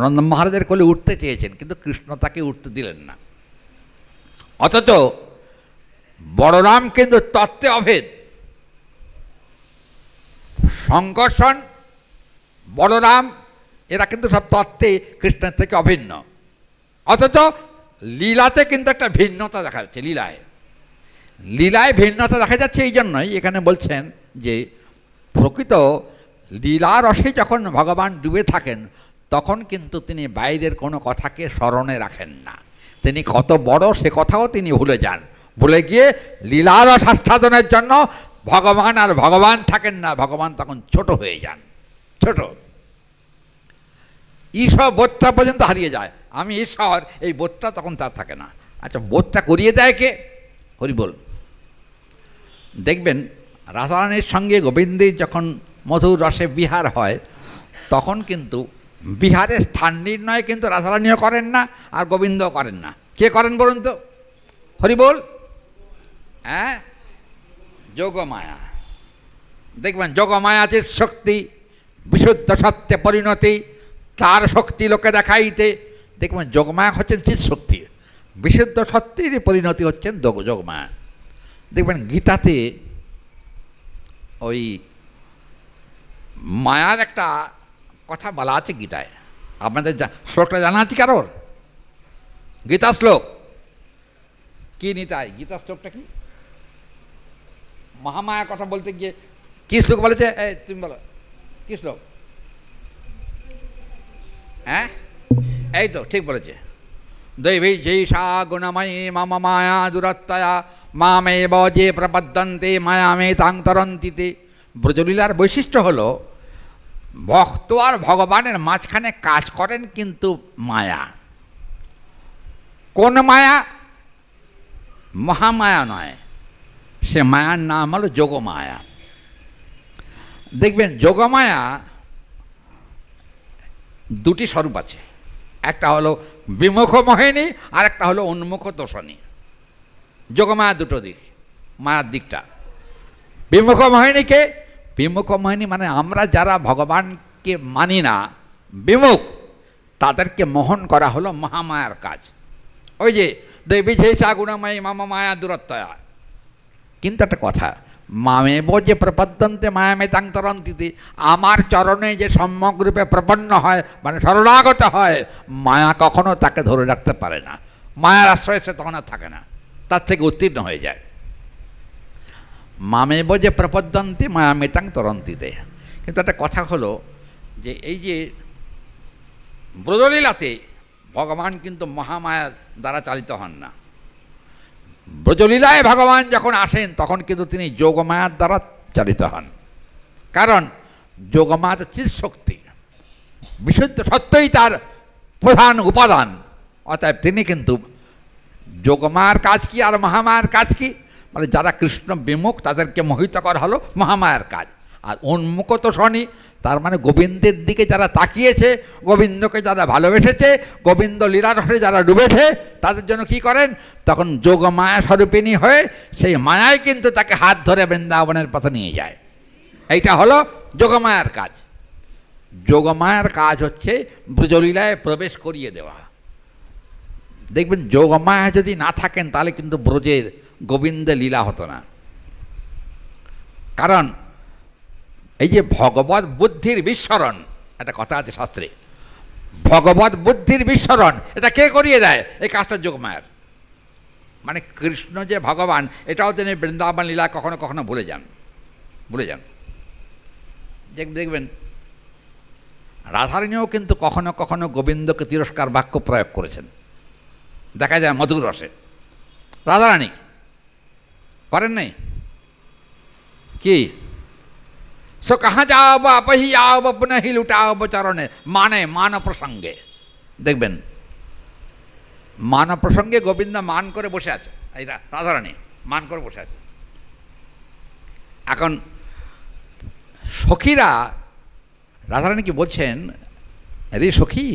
নন্দ মহারাজের কোলে উঠতে চেয়েছেন, কিন্তু কৃষ্ণ তাকে উঠতে দিলেন না। অথচ বলরাম কিন্তু তত্ত্বে অভেদ। সংকর্ষণ, বলরাম এরা কিন্তু সব তত্ত্বে কৃষ্ণের থেকে অভিন্ন। অথচ লীলাতে কিন্তু একটা ভিন্নতা দেখা যাচ্ছে। লীলায় ভিন্নতা দেখা যাচ্ছে এই জন্যই এখানে বলছেন যে প্রকৃত লীলারসে যখন ভগবান ডুবে থাকেন তখন কিন্তু তিনি বাইরের কোনো কথাকে স্মরণে রাখেন না। তিনি কত বড় সে কথাও তিনি ভুলে যান। ভুলে গিয়ে লীলারস আস্বাদনের জন্য ভগবান আর ভগবান থাকেন না, ভগবান তখন ছোট হয়ে যান, ছোট। ঈশ্বর বোধটা পর্যন্ত হারিয়ে যায়, আমি ঈশ্বর, এই বোধটা তখন তার থাকে না। আচ্ছা, বোধটা করিয়ে দেয় কে? হরি বল। দেখবেন রাধারানীর সঙ্গে গোবিন্দের যখন মধুর রসে বিহার হয় তখন কিন্তু বিহারে স্থান নির্ণয় কিন্তু রাধারানীও করেন না আর গোবিন্দও করেন না। কে করেন বলুন তো? হরি বল। হ্যাঁ, যোগমায়া। দেখবেন যোগমায়া যে শক্তি, বিশুদ্ধ সত্যে পরিণতি, তার শক্তি লোকে দেখাইতে। দেখবেন যোগমায়া হচ্ছেন চিৎ শক্তি, বিশুদ্ধ সত্যেরই পরিণতি হচ্ছেন যোগমায়া। দেখবেন গীতাতে ওই মায়ার একটা কথা বলা আছে গীতায়। আপনাদের শ্লোকটা জানা আছে কারোর? গীতা শ্লোক কি নিতাই? গীতা শ্লোকটা কি? মহামায়ার কথা বলতে গিয়ে কি শ্লোক বলেছে? তুমি বলো কি শ্লোক? হ্যাঁ, এই তো ঠিক বলেছে। দৈবী জৈষা গুণময়ী মম মায়া দুরত্তয়া মামেব যে প্রপদ্যন্তে মায়ামে তাং তরন্তিতে। ব্রজলীলার বৈশিষ্ট্য হলো ভক্ত আর ভগবানের মাঝখানে কাজ করেন কিন্তু মায়া। কোন মায়া? মহামায়া নয়, সে মায়ার নাম হলো যোগমায়া। দেখবেন যোগমায়া দুটি স্বরূপ আছে, একটা হলো বিমুখ মোহিনী আর একটা হলো উন্মুখ তোষণী। যোগমায়া দুটো দিক, মায়ার দিকটা। বিমুখ মোহিনীকে, বিমুখ মোহিনী মানে আমরা যারা ভগবানকে মানি না, বিমুখ, তাদেরকে মোহন করা হলো মহামায়ার কাজ। ওই যে দেবী ঝেষা গুণময়ী মাম মায়া দূরত্বয়া। কিন্তু একটা কথা, মামেব যে প্রপদ্যন্তে মায়ামে তাং তরন্তিতে, আমার চরণে যে সম্যক রূপে প্রপন্ন হয় মানে শরণাগত হয়, মায়া কখনো তাকে ধরে রাখতে পারে না। মায়ার আশ্রয় সে তখন আর থাকে না, তার থেকে উত্তীর্ণ হয়ে যায়। মামেব যে প্রপদ্যন্তে মায়ামে তাং তরন্তিতে। কিন্তু একটা কথা হলো যে এই যে ব্রজলীলাতে ভগবান কিন্তু মহামায়ার দ্বারা চালিত হন না। ব্রজলীলায় ভগবান যখন আসেন তখন কিন্তু তিনি যোগমায়ার দ্বারা চালিত হন। কারণ যোগমায়া তো চিৎ শক্তি, বিশুদ্ধ সত্যই তার প্রধান উপাদান। অতএব তিনি কিন্তু যোগমায়ার কাজ কি আর মহামায়ার কাজ কি? মানে যারা কৃষ্ণ বিমুখ তাদেরকে মোহিত করা হলো মহামায়ার কাজ। আর উন্মুখ তো শনি, তার মানে গোবিন্দের দিকে যারা তাকিয়েছে, গোবিন্দকে যারা ভালোবেসেছে, গোবিন্দ লীলারসে যারা ডুবেছে, তাদের জন্য কি করেন? তখন যোগমায়া স্বরূপিণী হয়ে সেই মায়াই কিন্তু তাকে হাত ধরে বৃন্দাবনের পথে নিয়ে যায়। এইটা হলো যোগমায়ার কাজ। যোগমায়ার কাজ হচ্ছে ব্রজলীলায় প্রবেশ করিয়ে দেওয়া। দেখবেন যোগমায়া যদি না থাকেন তাহলে কিন্তু ব্রজের গোবিন্দের লীলা হতো না। কারণ এই যে ভগবত বুদ্ধির বিস্মরণ, একটা কথা আছে শাস্ত্রে, ভগবত বুদ্ধির বিস্মরণ এটা কে করিয়ে দেয়? এই কাজটা যোগমায়ার। মানে কৃষ্ণ যে ভগবান এটাও তিনি বৃন্দাবন লীলা কখনো কখনো ভুলে যান। দেখবেন রাধারানীও কিন্তু কখনো কখনো গোবিন্দকে তিরস্কার বাক্য প্রয়োগ করেছেন, দেখা যায় মধুর রসে। রাধারানী করেন নাই কি? সো কাহা যাও বা আপহি যাও বা পুনঃ লুটাও চরণে, মানে মান প্রসঙ্গে। দেখবেন মান প্রসঙ্গে গোবিন্দ মান করে বসে আছে, এই রাধারানী মান করে বসে আছে। এখন সখীরা রাধারানী কি বলছেন, রে সখী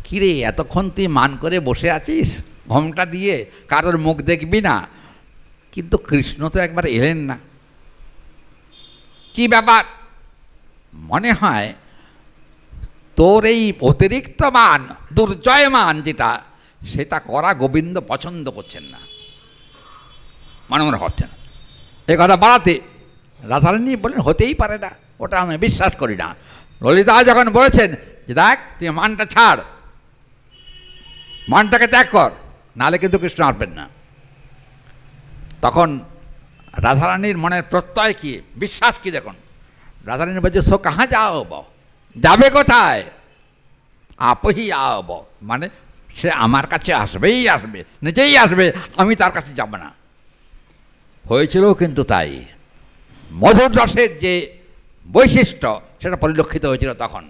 কিরে এতক্ষণ তুই মান করে বসে আছিস ঘোমটা দিয়ে, কারোর মুখ দেখবি না, কিন্তু কৃষ্ণ তো একবার এলেন না, কি ব্যাপার? মনে হয় তোর এই অতিরিক্ত মান, দুর্জয় মান যেটা, সেটা করা গোবিন্দ পছন্দ করছেন না, মনে মনে হচ্ছে না। এ কথা বাড়াতে রাধারানী বলেন হতেই পারে না, ওটা আমি বিশ্বাস করি না। ললিতা যখন বলেছেন যে দেখ তুই মানটা ছাড়, মানটাকে ত্যাগ কর, নাহলে কিন্তু কৃষ্ণ আসবেন না, তখন রাধারানীর মনের প্রত্যয় কি, বিশ্বাস কি দেখুন। রাধারানী বলছে সো কাহা যাও ব, যাবে কোথায়? আপহি আব, মানে সে আমার কাছে আসবেই আসবে, নিজেই আসবে, আমি তার কাছে যাব না। হয়েছিল কিন্তু তাই, মধুর রসের যে বৈশিষ্ট্য সেটা পরিলক্ষিত হয়েছিল তখন।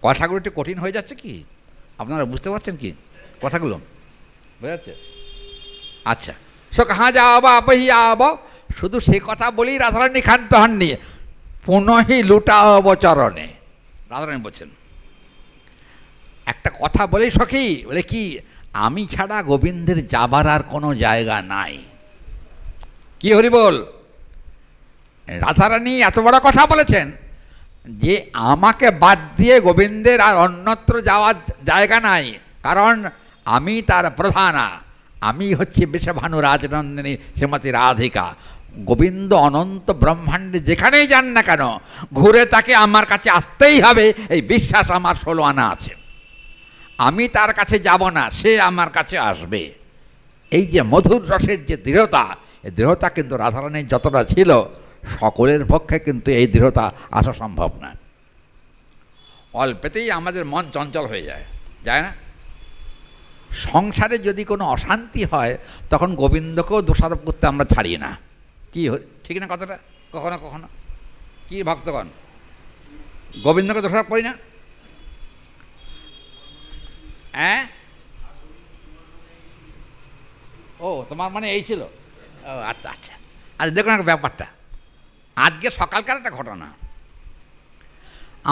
কথাগুলো একটু কঠিন হয়ে যাচ্ছে কি, আপনারা বুঝতে পারছেন কি কথাগুলো? বুঝা যাচ্ছে? আচ্ছা, সো কাহা যাও বা আপহি আব, শুধু সে কথা বলেই রাধারানী ক্ষান্ত হননি, পুনহি লুটাব চরণে। রাধারানী বলছেন একটা কথা বলেই সখী, বলে কি, আমি ছাড়া গোবিন্দের যাবার আর কোনো জায়গা নাই। কি হরি বল, রাধারানী এত বড় কথা বলেছেন যে আমাকে বাদ দিয়ে গোবিন্দের আর অন্যত্র যাওয়ার জায়গা নাই, কারণ আমি তার প্রধানা, আমি হচ্ছে বৃষভানু রাজনন্দিনী শ্রীমতী রাধিকা। গোবিন্দ অনন্ত ব্রহ্মাণ্ডে যেখানেই যান না কেন, ঘুরে তাকে আমার কাছে আসতেই হবে, এই বিশ্বাস আমার 16 আনা আছে। আমি তার কাছে যাব না, সে আমার কাছে আসবে। এই যে মধুর রসের যে দৃঢ়তা, এই দৃঢ়তা কিন্তু রাধারানীর যতটা ছিল, সকলের পক্ষে কিন্তু এই দৃঢ়তা আসা সম্ভব না। অল্পেতেই আমাদের মন চঞ্চল হয়ে যায়, যায় না? সংসারে যদি কোনো অশান্তি হয়, তখন গোবিন্দকেও দোষারোপ করতে আমরা ছাড়ি না। কি ঠিক না কথাটা? কখনো কখনো কি ভক্তগণ, গোবিন্দকে দোষারোপ করি না? হ্যাঁ, ও তোমার মানে এই ছিল? ও আচ্ছা আচ্ছা আচ্ছা, দেখুন একটা ব্যাপারটা, আজকে সকালকার একটা ঘটনা।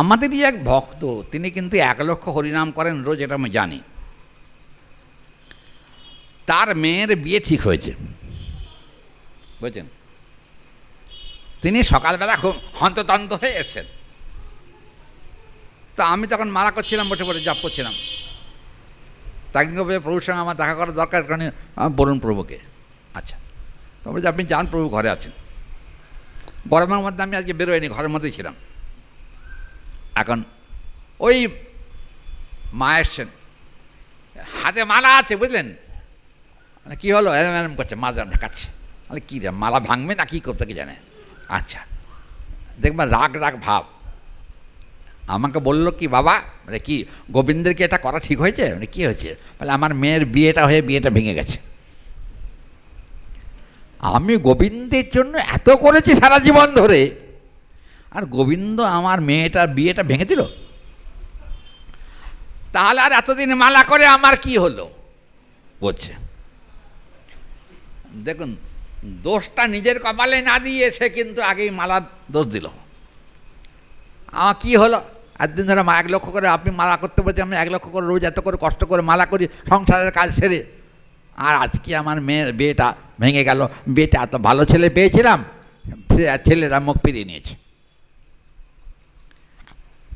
আমাদেরই এক ভক্ত, তিনি কিন্তু 1 লক্ষ হরিনাম করেন রোজ, এটা আমি জানি। তার মেয়ের বিয়ে ঠিক হয়েছে, বুঝছেন? তিনি সকালবেলা খুব হন্ততন্ত হয়ে এসছেন। তা আমি তখন মালা করছিলাম, বসে বসে জপ করছিলাম। তাকে প্রভুর সঙ্গে আমার দেখা করার দরকার, কারণ বলুন প্রভুকে। আচ্ছা, তবে যে আপনি যান, প্রভু ঘরে আছেন। গরমের মধ্যে আমি আজকে বেরোয়নি, ঘরের মধ্যেই ছিলাম। এখন ওই মা এসছেন, হাতে মালা আছে, বুঝলেন? মানে কী হলো, এরম এরম করছে, মা যেন দেখাচ্ছে। মানে কী রে, মালা ভাঙবে না কী করতে কি জানে। আচ্ছা, দেখবেন রাগ রাগ ভাব। আমাকে বললো কি, বাবা মানে কি, গোবিন্দের কি এটা করা ঠিক হয়েছে? মানে কী হয়েছে? বলে আমার মেয়ের বিয়েটা হয়ে বিয়েটা ভেঙে গেছে। আমি গোবিন্দের জন্য এত করেছি সারা জীবন ধরে, আর গোবিন্দ আমার মেয়েটার বিয়েটা ভেঙে দিল? তাহলে আর এতদিন মালা করে আমার কি হলো? বলছে দেখুন, দোষটা নিজের কপালে না দিয়ে সে কিন্তু আগেই মালার দোষ দিল। আমার কী হলো, একদিন ধরে 1 লক্ষ করে আপনি মালা করতে বলছেন, আমি 1 লক্ষ করে রোজ এত করে কষ্ট করে মালা করি সংসারের কাজ সেরে, আর আজকে আমার মেয়ের বিয়েটা ভেঙে গেল। বিয়েটা এত ভালো ছেলে পেয়েছিলাম, ছেলেরা মুখ ফিরিয়ে নিয়েছে।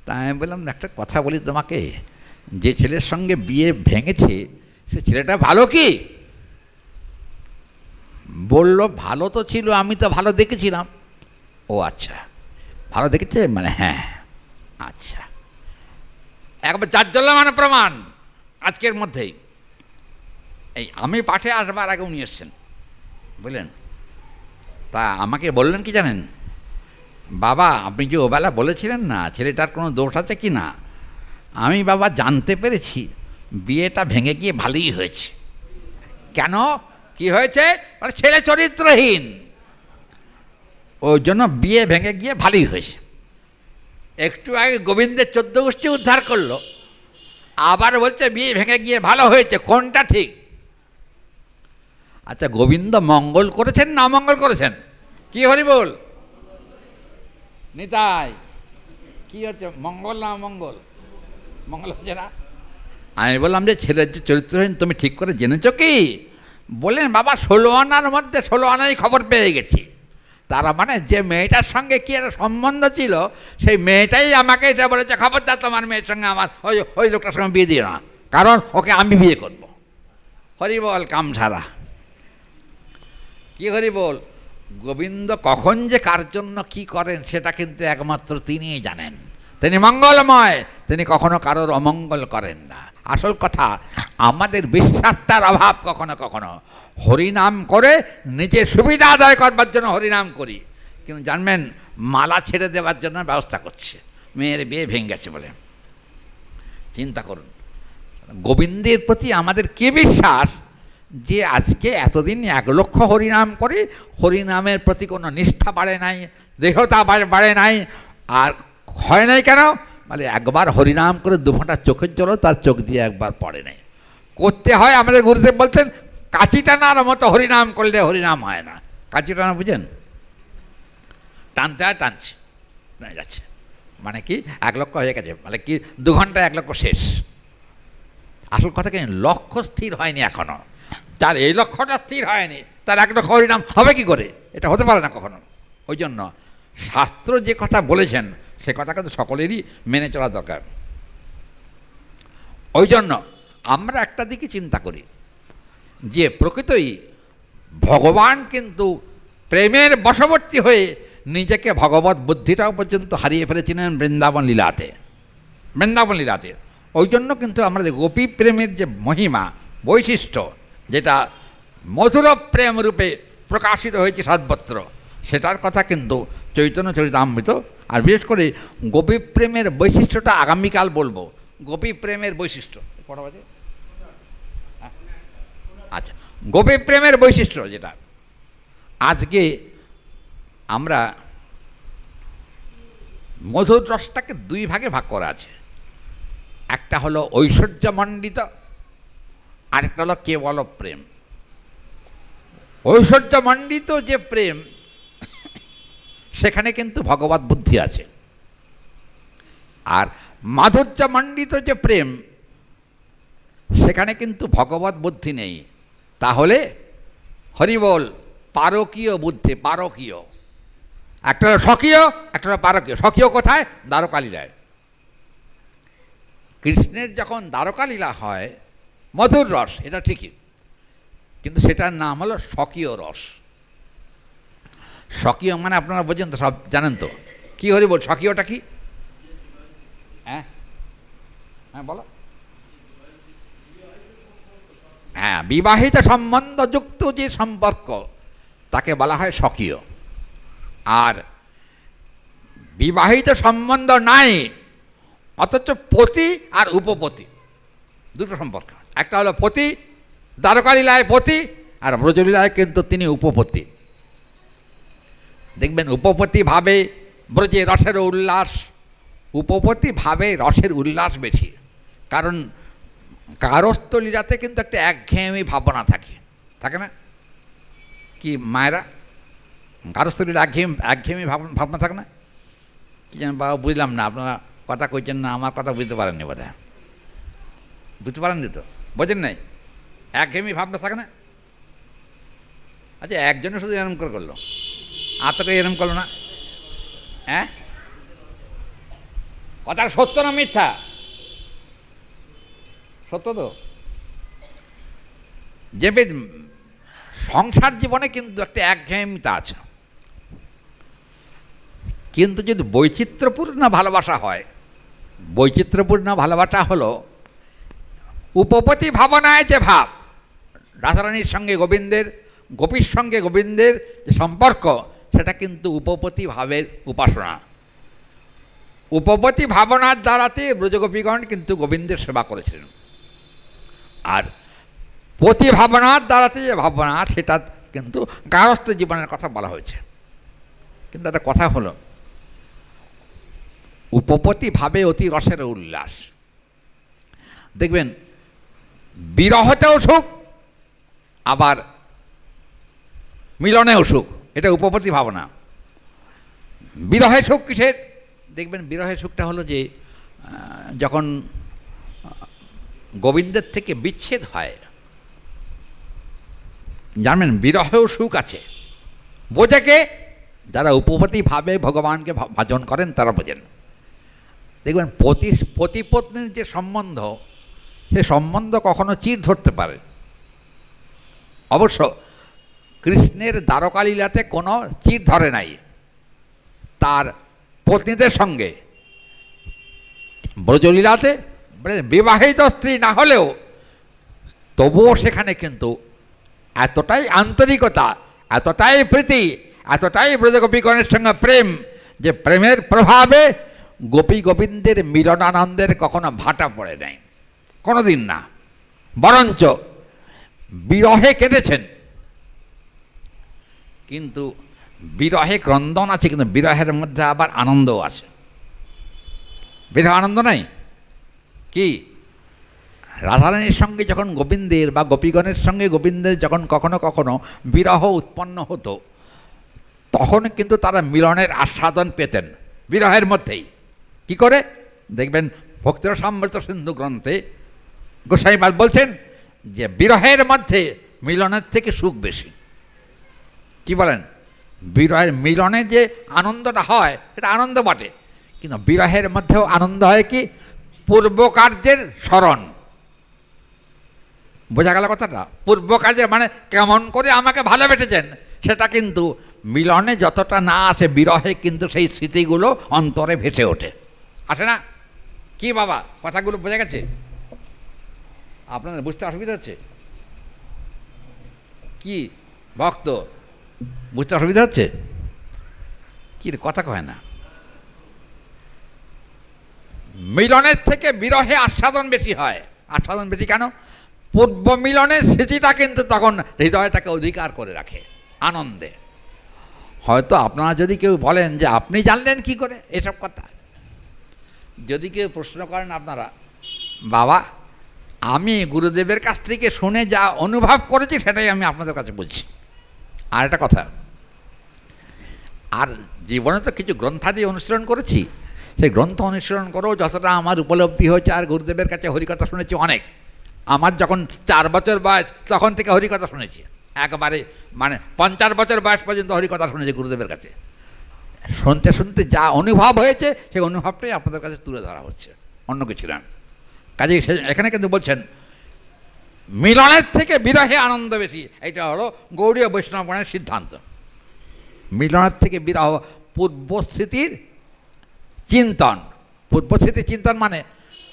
তাই আমি বললাম একটা কথা বলি তোমাকে, যে ছেলের সঙ্গে বিয়ে ভেঙেছে সে ছেলেটা ভালো কি? বলল ভালো তো ছিল, আমি তো ভালো দেখেছিলাম। ও আচ্ছা, ভালো দেখেছে মানে? হ্যাঁ। আচ্ছা, একবার জাজ্জল্যমান প্রমাণ আজকের মধ্যেই। এই আমি পাঠে আসবার আগে উনি এসছেন, বুঝলেন? তা আমাকে বললেন কি জানেন, বাবা আপনি যে ওবেলা বলেছিলেন না ছেলেটার কোনো দোষ আছে কি না, আমি বাবা জানতে পেরেছি বিয়েটা ভেঙে গিয়ে ভালোই হয়েছে। কেন, কি হয়েছে? মানে ছেলে চরিত্রহীন, ওই জন্য বিয়ে ভেঙে গিয়ে ভালোই হয়েছে। একটু আগে গোবিন্দের 14 গোষ্ঠী উদ্ধার করলো, আবার বলছে বিয়ে ভেঙে গিয়ে ভালো হয়েছে। কোনটা ঠিক? আচ্ছা, গোবিন্দ মঙ্গল করেছেন না অমঙ্গল করেছেন? কি হরি বল নিতাই, কি হচ্ছে, মঙ্গল না অমঙ্গল? মঙ্গল হচ্ছে না? আমি বললাম যে ছেলের যে চরিত্রহীন তুমি ঠিক করে জেনেছো কি? বললেন বাবা 16 আনার মধ্যে 16 আনাই খবর পেয়ে গেছি। তারা মানে যে মেয়েটার সঙ্গে কি একটা সম্বন্ধ ছিল, সেই মেয়েটাই আমাকে এটা বলেছে, খবরদার তোমার মেয়ের সঙ্গে আমার ওই লোকটার সঙ্গে বিয়ে দিও না, কারণ ওকে আমি বিয়ে করব। হরি বল কামছাড়া। কি হরি বল? গোবিন্দ কখন যে কার জন্য কি করেন সেটা কিন্তু একমাত্র তিনিই জানেন। তিনি মঙ্গলময়, তিনি কখনো কারোর অমঙ্গল করেন না। আসল কথা, আমাদের বিশ্বাসটার অভাব কখনো কখনো। হরিনাম করে নিজের সুবিধা আদায় করবার জন্য হরিনাম করি, কিন্তু জানবেন মালা ছেড়ে দেওয়ার জন্য ব্যবস্থা করছে, মেয়ের বিয়ে ভেঙে গেছে বলে। চিন্তা করুন, গোবিন্দের প্রতি আমাদের কি বিশ্বাস যে আজকে এতদিন 1 লক্ষ হরিনাম করি, হরিনামের প্রতি কোনো নিষ্ঠা বাড়ে নাই, দেহতা বাড়ে নাই। আর হয় নাই কেন? মানে একবার হরিনাম করে 2 ফোঁটা চোখের জলও তার চোখ দিয়ে একবার পড়ে নাই। করতে হয়, আমাদের গুরুদেব বলতেন কাঁচি টানার মতো হরিনাম করলে হরিনাম হয় না। কাঁচি টানা বুঝেন? টানতে হয়, টানছে যাচ্ছে, মানে কি 1 লক্ষ হয়ে গেছে, মানে কি 2 ঘন্টায় 1 লক্ষ শেষ। আসল কথা কি, লক্ষ্য স্থির হয়নি এখনো। তার এই লক্ষ্যটা স্থির হয়নি, তার 1 লক্ষ হরিনাম হবে কি করে? এটা হতে পারে না কখনো। ওই জন্য শাস্ত্র যে কথা বলেছেন সে কথা কিন্তু সকলেরই মেনে চলা দরকার। ওই জন্য আমরা একটা দিকে চিন্তা করি যে প্রকৃতই ভগবান কিন্তু প্রেমের বশবর্তী হয়ে নিজেকে ভগবত বুদ্ধিটাও পর্যন্ত হারিয়ে ফেলেছিলেন বৃন্দাবন লীলাতে। বৃন্দাবন লীলাতে ওই জন্য কিন্তু আমরা যে গোপী প্রেমের যে মহিমা বৈশিষ্ট্য, যেটা মধুর প্রেম রূপে প্রকাশিত হয়েছে সর্বত্র, সেটার কথা কিন্তু চৈতন্য চরিতামৃত। আর বিশেষ করে গোপী প্রেমের বৈশিষ্ট্যটা আগামীকাল বলবো। গোপী প্রেমের বৈশিষ্ট্য কটা বাজে? আচ্ছা, গোপী প্রেমের বৈশিষ্ট্য যেটা আজকে আমরা মধুর রসটাকে 2 ভাগে ভাগ করা আছে। একটা হলো ঐশ্বর্যমণ্ডিত, আরেকটা হলো কেবল প্রেম। ঐশ্বর্যমণ্ডিত যে প্রেম, সেখানে কিন্তু ভগবত বুদ্ধি আছে। আর মাধুর্যমণ্ডিত যে প্রেম, সেখানে কিন্তু ভগবত বুদ্ধি নেই। তাহলে হরিবল পারকীয় বুদ্ধি, পারকীয়। একটা হলো স্বকীয়, একটা হলো পারকীয়। স্বকীয় কোথায়? দ্বারকালীলায়। কৃষ্ণের যখন দ্বারকালীলা হয় মধুর রস, এটা ঠিকই, কিন্তু সেটার নাম হলো স্বকীয় রস। স্বকীয় মানে আপনারা বোঝেন তো, সব জানেন তো। কী হরি বল, স্বকীয়টা কি? হ্যাঁ হ্যাঁ বলো। হ্যাঁ, বিবাহিত সম্বন্ধযুক্ত যে সম্পর্ক তাকে বলা হয় স্বকীয়। আর বিবাহিত সম্বন্ধ নাই অথচ পতি আর উপপতি দুটো সম্পর্ক। একটা হলো পতি, দ্বারকালীলায় পতি, আর ব্রজলীলায় কিন্তু তিনি উপপতি। দেখবেন উপপতি ভাবে ব্রজে রসের উল্লাস, উপপতি ভাবে রসের উল্লাস বেশি। কারণ গারস্থ লীলাতে কিন্তু একটা একঘেয়েমি ভাবনা থাকে না কি মায়েরা? গারস্থ লীলা একঘেয়েমি ভাবনা থাকে না কি যেন বাবা, বুঝলাম না, আপনারা কথা কইছেন না, আমার কথা বুঝতে পারেননি বোধ হয়। বুঝতে পারেননি তো, বোঝেন নাই? একঘেয়েমি ভাবনা থাকে না? আচ্ছা, একজনে শুধু এরম করে করলো, আর তোকে এরম করলো না? হ্যাঁ, কথা সত্য না মিথ্যা? সত্য তো। যে সংসার জীবনে কিন্তু একটা একঘেয়েমিতা আছে, কিন্তু যদি বৈচিত্র্যপূর্ণ ভালোবাসা হয়, বৈচিত্র্যপূর্ণ ভালোবাসা হলো উপপতি ভাবনায় যে ভাব, রাধারানীর সঙ্গে গোবিন্দের, গোপীর সঙ্গে গোবিন্দের যে সম্পর্ক, সেটা কিন্তু উপপতি ভাবের উপাসনা। উপপতি ভাবনার দ্বারাতে ব্রজগোপীগণ কিন্তু গোবিন্দের সেবা করেছিলেন। আর পতি ভাবনার দ্বারাতে যে ভাবনা, সেটা কিন্তু গারস্থ জীবনের কথা বলা হয়েছে। কিন্তু একটা কথা হলো, উপপতি ভাবে অতি রসের উল্লাস। দেখবেন বিরহতেও সুখ, আবার মিলনেও সুখ, এটা উপপতি ভাবনা। বিরহে সুখ কিসের? দেখবেন বিরহের সুখটা হলো যে যখন গোবিন্দের থেকে বিচ্ছেদ হয়, জানবেন বিরহেও সুখ আছে। বোঝে কে? যারা উপপতিভাবে ভগবানকে ভজন করেন তারা বোঝেন। দেখবেন পতিপত্নীর যে সম্বন্ধ, সে সম্বন্ধ কখনো চির ধরতে পারে। অবশ্য কৃষ্ণের দ্বারকালীলাতে কোনো চির ধরে নাই তার পত্নীদের সঙ্গে। ব্রজলীলাতে বিবাহিত স্ত্রী না হলেও তবুও সেখানে কিন্তু এতটাই আন্তরিকতা, এতটাই প্রীতি, এতটাই ব্রজগোপীগণের সঙ্গে প্রেম, যে প্রেমের প্রভাবে গোপী গোবিন্দের মিলনানন্দের কখনো ভাটা পড়ে নাই, কোনো দিন না। বরঞ্চ বিরহে কেঁদেছেন, কিন্তু বিরহে ক্রন্দন আছে, কিন্তু বিরহের মধ্যে আবার আনন্দও আছে। বিরহ আনন্দ নাই কি? রাধারানীর সঙ্গে যখন গোবিন্দের বা গোপীগণের সঙ্গে গোবিন্দের যখন কখনো কখনো বিরহ উৎপন্ন হতো, তখন কিন্তু তারা মিলনের আস্বাদন পেতেন বিরহের মধ্যেই। কি করে? দেখবেন ভক্তিরসামৃত সিন্ধু গ্রন্থে গোসাইপাদ বলছেন যে বিরহের মধ্যে মিলনের থেকে সুখ বেশি। কি বলেন? বিরহের মিলনে যে আনন্দটা হয় এটা আনন্দ বটে, কিন্তু বিরহের মধ্যেও আনন্দ হয় কি? পূর্বকার্যের স্মরণ। বোঝা গেল কথাটা? পূর্বকার্যের মানে কেমন করে আমাকে ভালোবেসেছেন, সেটা কিন্তু মিলনে যতটা না আসে, বিরহে কিন্তু সেই স্মৃতিগুলো অন্তরে ভেসে ওঠে। আসে না? কি বাবা, কথাগুলো বোঝা গেছে? আপনাদের বুঝতে অসুবিধা হচ্ছে? কি ভক্ত, বুঝতে অসুবিধা হচ্ছে? কি কথা কয় না? মিলনের থেকে বিরহে আস্বাদন বেশি হয়। আস্বাদন বেশি কেন? পূর্ব মিলনের স্মৃতিটা কিন্তু তখন হৃদয়টাকে অধিকার করে রাখে আনন্দে। হয়তো আপনারা যদি কেউ বলেন যে আপনি জানলেন কি করে এসব কথা, যদি কেউ প্রশ্ন করেন আপনারা, বাবা আমি গুরুদেবের কাছ থেকে শুনে যা অনুভব করেছি সেটাই আমি আপনাদের কাছে বলছি। আর একটা কথা, আর জীবনে তো কিছু গ্রন্থাদি অনুসরণ করেছি, সেই গ্রন্থ অনুসরণ করেও যতটা আমার উপলব্ধি হয়েছে, আর গুরুদেবের কাছে হরিকথা শুনেছি অনেক। আমার যখন 4 বছর বয়স তখন থেকে হরিকথা শুনেছি, একবারে মানে 50 বছর বয়স পর্যন্ত হরিকথা শুনেছি গুরুদেবের কাছে। শুনতে শুনতে যা অনুভব হয়েছে সেই অনুভবটাই আপনাদের কাছে তুলে ধরা হচ্ছে, অন্য কিছু না। কাজে এখানে কিন্তু বলছেন মিলনের থেকে বিরহে আনন্দ বেশি। এটা হলো গৌড়ীয় বৈষ্ণবগণের সিদ্ধান্ত। মিলনের থেকে বিরহ পূর্বস্মৃতির চিন্তন। পূর্বস্মৃতির চিন্তন মানে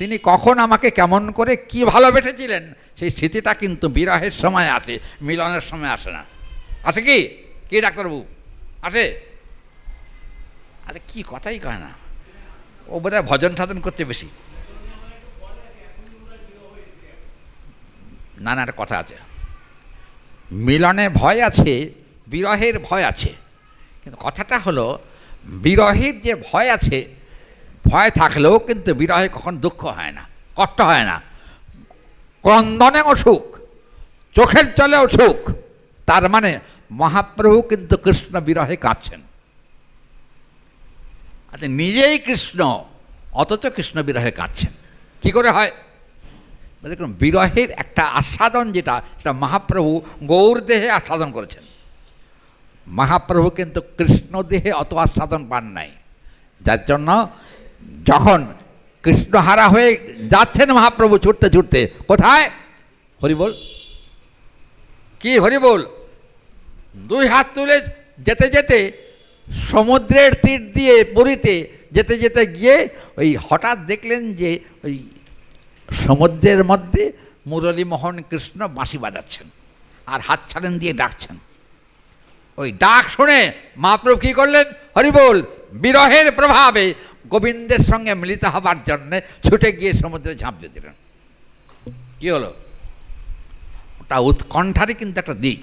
তিনি কখন আমাকে কেমন করে কি ভালোবেসেছিলেন, সেই স্মৃতিটা কিন্তু বিরহের সময় আসে, মিলনের সময় আসে না। আসে কি? কি ডাক্তারবাবু, আসে? আরে কি কথাই কয় না, ও বোধহয় ভজন সাধন করতে বেশি। না না, একটা কথা আছে, মিলনে ভয় আছে, বিরহের ভয় আছে। কিন্তু কথাটা হলো বিরহের যে ভয় আছে, ভয় থাকলেও কিন্তু বিরহে কখন দুঃখ হয় না, কষ্ট হয় না। ক্রন্দনেও সুখ, চোখের জলেও সুখ। তার মানে মহাপ্রভু কিন্তু কৃষ্ণ বিরহে কাঁদছেন। আচ্ছা, নিজেই কৃষ্ণ অথচ কৃষ্ণ বিরহে কাঁদছেন। কি করে হয়? দেখুন, বিরহের একটা আস্বাদন যেটা, সেটা মহাপ্রভু গৌর দেহে আস্বাদন করেছেন। মহাপ্রভু কিন্তু কৃষ্ণ দেহে অত আস্বাদন পান নাই, যার জন্য যখন কৃষ্ণহারা হয়ে যাচ্ছেন মহাপ্রভু ছুটতে ছুটতে, কোথায়? হরিবোল। কি হরিবোল? 2 হাত তুলে যেতে যেতে সমুদ্রের তীর দিয়ে পুরীতে যেতে যেতে গিয়ে ওই হঠাৎ দেখলেন যে ওই সমুদ্রের মধ্যে মুরলীমোহন কৃষ্ণ বাঁশি বাজাচ্ছেন আর হাত ছাড়েন দিয়ে ডাকছেন। ওই ডাক শুনে মহাপ্রভু কী করলেন? হরিবোল, বিরহের প্রভাবে গোবিন্দের সঙ্গে মিলিত হবার জন্যে ছুটে গিয়ে সমুদ্রে ঝাঁপ দিয়ে দিলেন। কী হলো? ওটা উৎকণ্ঠারই কিন্তু একটা দিক,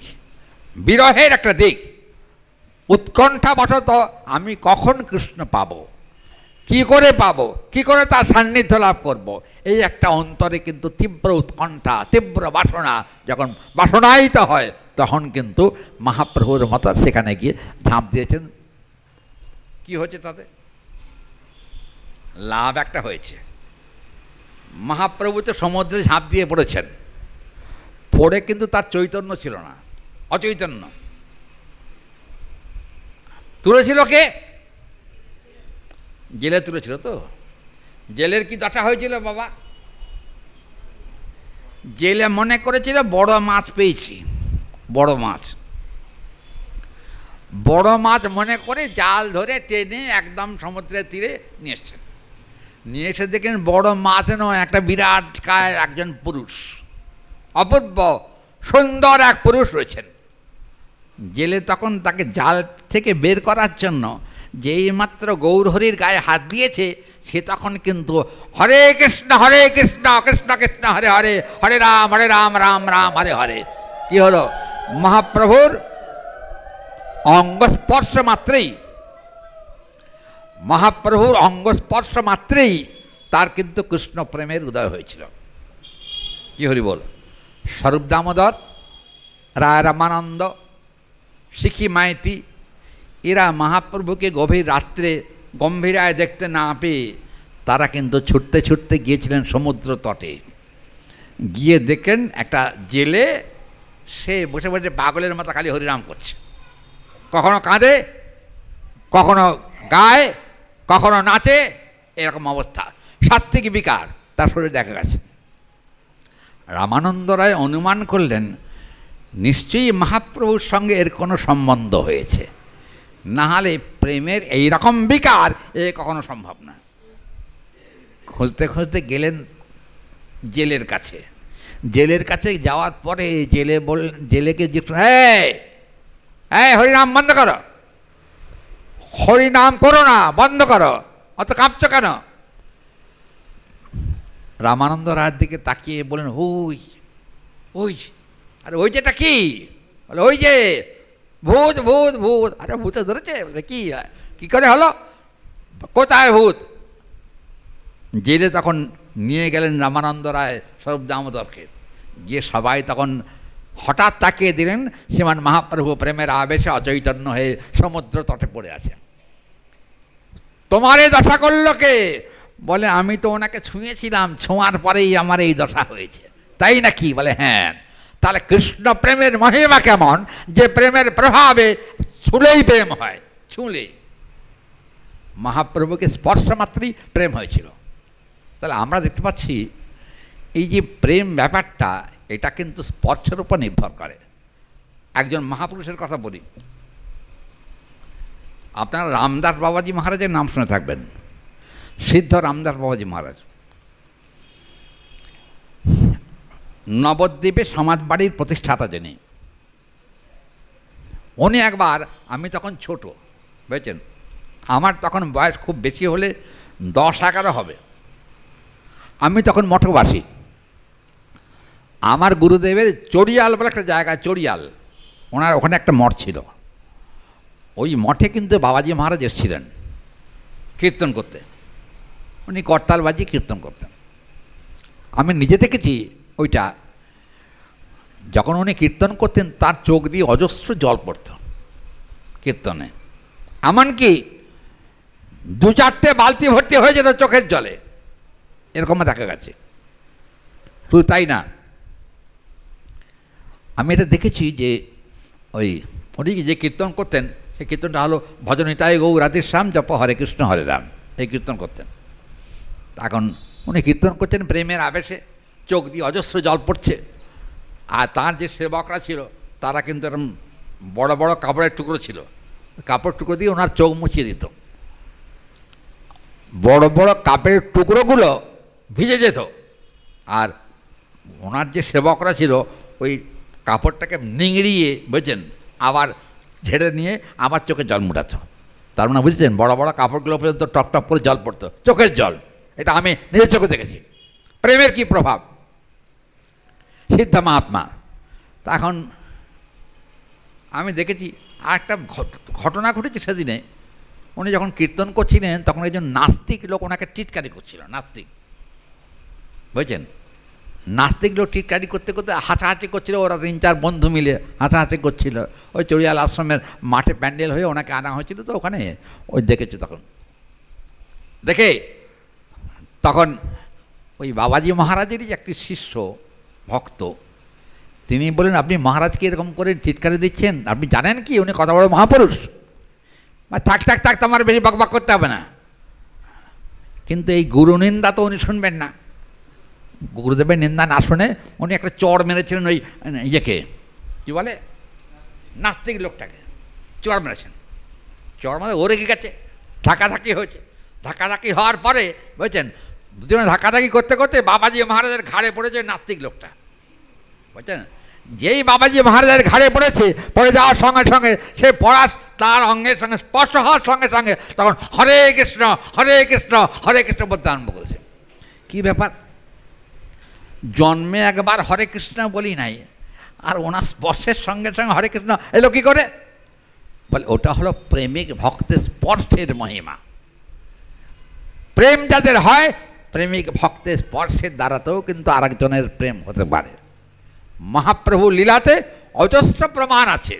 বিরহের একটা দিক। উৎকণ্ঠাবশত আমি কখন কৃষ্ণ পাবো, কি করে পাবো, কি করে তার সান্নিধ্য লাভ করব, এই একটা অন্তরে কিন্তু তীব্র উৎকণ্ঠা, তীব্র বাসনা যখন বাসনায়িত হয়, তখন কিন্তু মহাপ্রভুর মতো সেখানে গিয়ে ঝাঁপ দিয়েছেন। কি হয়েছে তাতে? লাভ একটা হয়েছে। মহাপ্রভু তো সমুদ্রে ঝাঁপ দিয়ে পড়েছেন, পড়ে কিন্তু তার চৈতন্য ছিল না, অচৈতন্য। তুলেছিল কে? জেলে তুলেছিল। তো জেলের কি দশা হয়েছিল বাবা? জেলে মনে করেছিল বড় মাছ পেয়েছি, বড় মাছ, বড় মাছ মনে করে জাল ধরে টেনে একদম সমুদ্রের তীরে নিয়ে এসছেন। নিয়ে এসে দেখেন বড় মাছ নয়, একটা বিরাট কায় একজন পুরুষ, অপূর্ব সুন্দর এক পুরুষ রয়েছেন। জেলে তখন তাকে জাল থেকে বের করার জন্য যেই মাত্র গৌরহরির গায়ে হাত দিয়েছে, সে তখন কিন্তু হরে কৃষ্ণ কৃষ্ণ কৃষ্ণ হরে হরে, হরে রাম রাম রাম হরে হরে। কি হলো? মহাপ্রভুর অঙ্গস্পর্শ মাত্রেই, মহাপ্রভুর অঙ্গস্পর্শ মাত্রেই তার কিন্তু কৃষ্ণ প্রেমের উদয় হয়েছিল। কি হরি বল? স্বরূপ দামোদর, রায় রামানন্দ, শিখি মাইতি, এরা মহাপ্রভুকে গভীর রাত্রে গম্ভীরায় দেখতে না পেয়ে তারা কিন্তু ছুটতে ছুটতে গিয়েছিলেন সমুদ্র তটে। গিয়ে দেখেন একটা জেলে, সে বসে বসে পাগলের মতো খালি হরিনাম করছে, কখনো কাঁদে, কখনো গায়, কখনো নাচে, এরকম অবস্থা, সাত্ত্বিক বিকার তার শরীরে দেখা গেছে। রামানন্দ রায় অনুমান করলেন নিশ্চয়ই মহাপ্রভুর সঙ্গে এর কোনো সম্বন্ধ হয়েছে, না হলে প্রেমের এই রকম বিকার এ কখনো সম্ভব না। খুঁজতে খুঁজতে গেলেন জেলের কাছে। জেলের কাছে যাওয়ার পরে জেলে বললেন, জেলেকে জিজ্ঞেস, হ্যাঁ হরিনাম বন্ধ করো, হরিনাম করো না, বন্ধ করো, অত কাঁপছো কেন? রামানন্দ রায়ের দিকে তাকিয়ে বলেন, ওই ওই, আরে ওই যেটা কি? বলে ওই যে ভূত ভূত ভূত। আরে ভূতে ধরেছে? কি কি করে হলো? কোথায় ভূত? জেলে তখন নিয়ে গেলেন রামানন্দ রায় স্বরূপ দামোদরকে। গিয়ে সবাই তখন হঠাৎ তাকিয়ে দিলেন, শ্রীমান মহাপ্রভু প্রেমের আবেশে অচৈতন্য হয়ে সমুদ্র তটে পড়ে আছে। তোমার এই দশা করলো কে? বলে আমি তো ওনাকে ছুঁয়েছিলাম, ছোঁয়ার পরেই আমার এই দশা হয়েছে। তাই নাকি? বলে হ্যাঁ। তাহলে কৃষ্ণ প্রেমের মহিমা কেমন, যে প্রেমের প্রভাবে ছুলেই প্রেম হয়, ছুঁলে। মহাপ্রভুকে স্পর্শ মাত্রই প্রেম হয়েছিল। তাহলে আমরা দেখতে পাচ্ছি এই যে প্রেম ব্যাপারটা, এটা কিন্তু স্পর্শের উপর নির্ভর করে। একজন মহাপুরুষের কথা বলি, আপনারা রামদাস বাবাজি মহারাজের নাম শুনে থাকবেন, সিদ্ধ রামদাস বাবাজি মহারাজ। নবদ্বীপে সমাজবাড়ির প্রতিষ্ঠাতা যিনি, উনি একবার, আমি তখন ছোট, বুঝেছেন, আমার তখন বয়স খুব বেশি হলে 10-11 হবে, আমি তখন মঠবাসী। আমার গুরুদেবের চড়িয়াল বলে একটা জায়গা, চড়িয়াল, ওনার ওখানে একটা মঠ ছিল। ওই মঠে কিন্তু বাবাজি মহারাজ এসেছিলেন কীর্তন করতে। উনি করতাল বাজিয়ে কীর্তন করতেন। আমি নিজে দেখেছি ওইটা, যখন উনি কীর্তন করতেন তার চোখ দিয়ে অজস্র জল পড়ত কীর্তনে, এমনকি 2-4টে বালতি ভর্তি হয়ে যেত চোখের জলে, এরকম দেখা গেছে। শুধু তাই না, আমি এটা দেখেছি যে ওই উনি যে কীর্তন করতেন, সেই কীর্তনটা হলো ভজনিতায় গৌ রাধে শ্যাম জপ হরে কৃষ্ণ হরে রাম, এই কীর্তন করতেন। এখন উনি কীর্তন করছেন প্রেমের আবেশে, চোখ দিয়ে অজস্র জল পড়ছে। আর তার যে সেবকরা ছিল তারা কিন্তু এরকম বড় বড় কাপড়ের টুকরো ছিল, কাপড় টুকরো দিয়ে ওনার চোখ মুছিয়ে দিত। বড় বড় কাপড়ের টুকরোগুলো ভিজে যেত, আর ওনার যে সেবকরা ছিল ওই কাপড়টাকে নিংড়িয়ে, বুঝছেন, আবার ঝেড়ে নিয়ে আবার চোখে জল মুটাত। তার মানে বুঝেছেন, বড় বড় কাপড়গুলো পর্যন্ত টপ টপ করে জল পড়তো, চোখের জল। এটা আমি নিজের চোখে দেখেছি, প্রেমের কি প্রভাব সিদ্ধ মহাত্মা। তা এখন আমি দেখেছি আর একটা ঘটনা ঘটেছে সেদিনে। উনি যখন কীর্তন করছিলেন তখন একজন নাস্তিক লোক ওনাকে টিটকারি করছিল, নাস্তিক, বুঝছেন, নাস্তিক লোক টিটকারি করতে করতে হাঁটাহাঁটি করছিল। ওরা 3-4 বন্ধু মিলে হাঁটাহাঁটি করছিল। ওই চড়িয়াল আশ্রমের মাঠে প্যান্ডেল হয়ে ওনাকে আনা হয়েছিল, তো ওখানে ওই দেখেছে। তখন দেখে তখন ওই বাবাজি মহারাজেরই একটি শিষ্য ভক্ত, তিনি বলেন, আপনি মহারাজকে এরকম করে চিৎকারে দিচ্ছেন, আপনি জানেন কি উনি কত বড় মহাপুরুষ? থাক থাক থাক, তোমার বেশি বকবক করতে হবে না। কিন্তু এই গুরু নিন্দা তো উনি শুনবেন না। গুরুদেবের নিন্দা না শুনে উনি একটা চড় মেরেছিলেন ওই ইয়েকে, কী বলে, নাস্তিক লোকটাকে চড় মেরেছেন। চড় মানে ও রেগে গেছে, ধাক্কাধাক্কি হয়েছে। ধাক্কাধাক্কি হওয়ার পরে বুঝছেন, দুজনে ধাক্কাধাক্কি করতে করতে বাবাজি মহারাজের ঘাড়ে পড়েছে নাস্তিক লোকটা, বুঝছেন। যেই বাবাজি মহারাজের ঘাড়ে পড়েছে, পড়ে যাওয়ার সঙ্গে সঙ্গে সে পড়া তার অঙ্গের সঙ্গে স্পর্শ হওয়ার সঙ্গে সঙ্গে তখন হরে কৃষ্ণ হরে কৃষ্ণ হরে কৃষ্ণ বলতে আরম্ভ করেছে। কী ব্যাপার, জন্মে একবার হরে কৃষ্ণ বলি নাই, আর ওনার স্পর্শের সঙ্গে সঙ্গে হরে কৃষ্ণ এলো কী করে? বলে ওটা হলো প্রেমিক ভক্তের স্পর্শের মহিমা। প্রেম যাদের হয়, প্রেমিক ভক্তের স্পর্শের দ্বারাতেও কিন্তু আরেকজনের প্রেম হতে পারে। মহাপ্রভু লীলাতে অজস্র প্রমাণ আছে।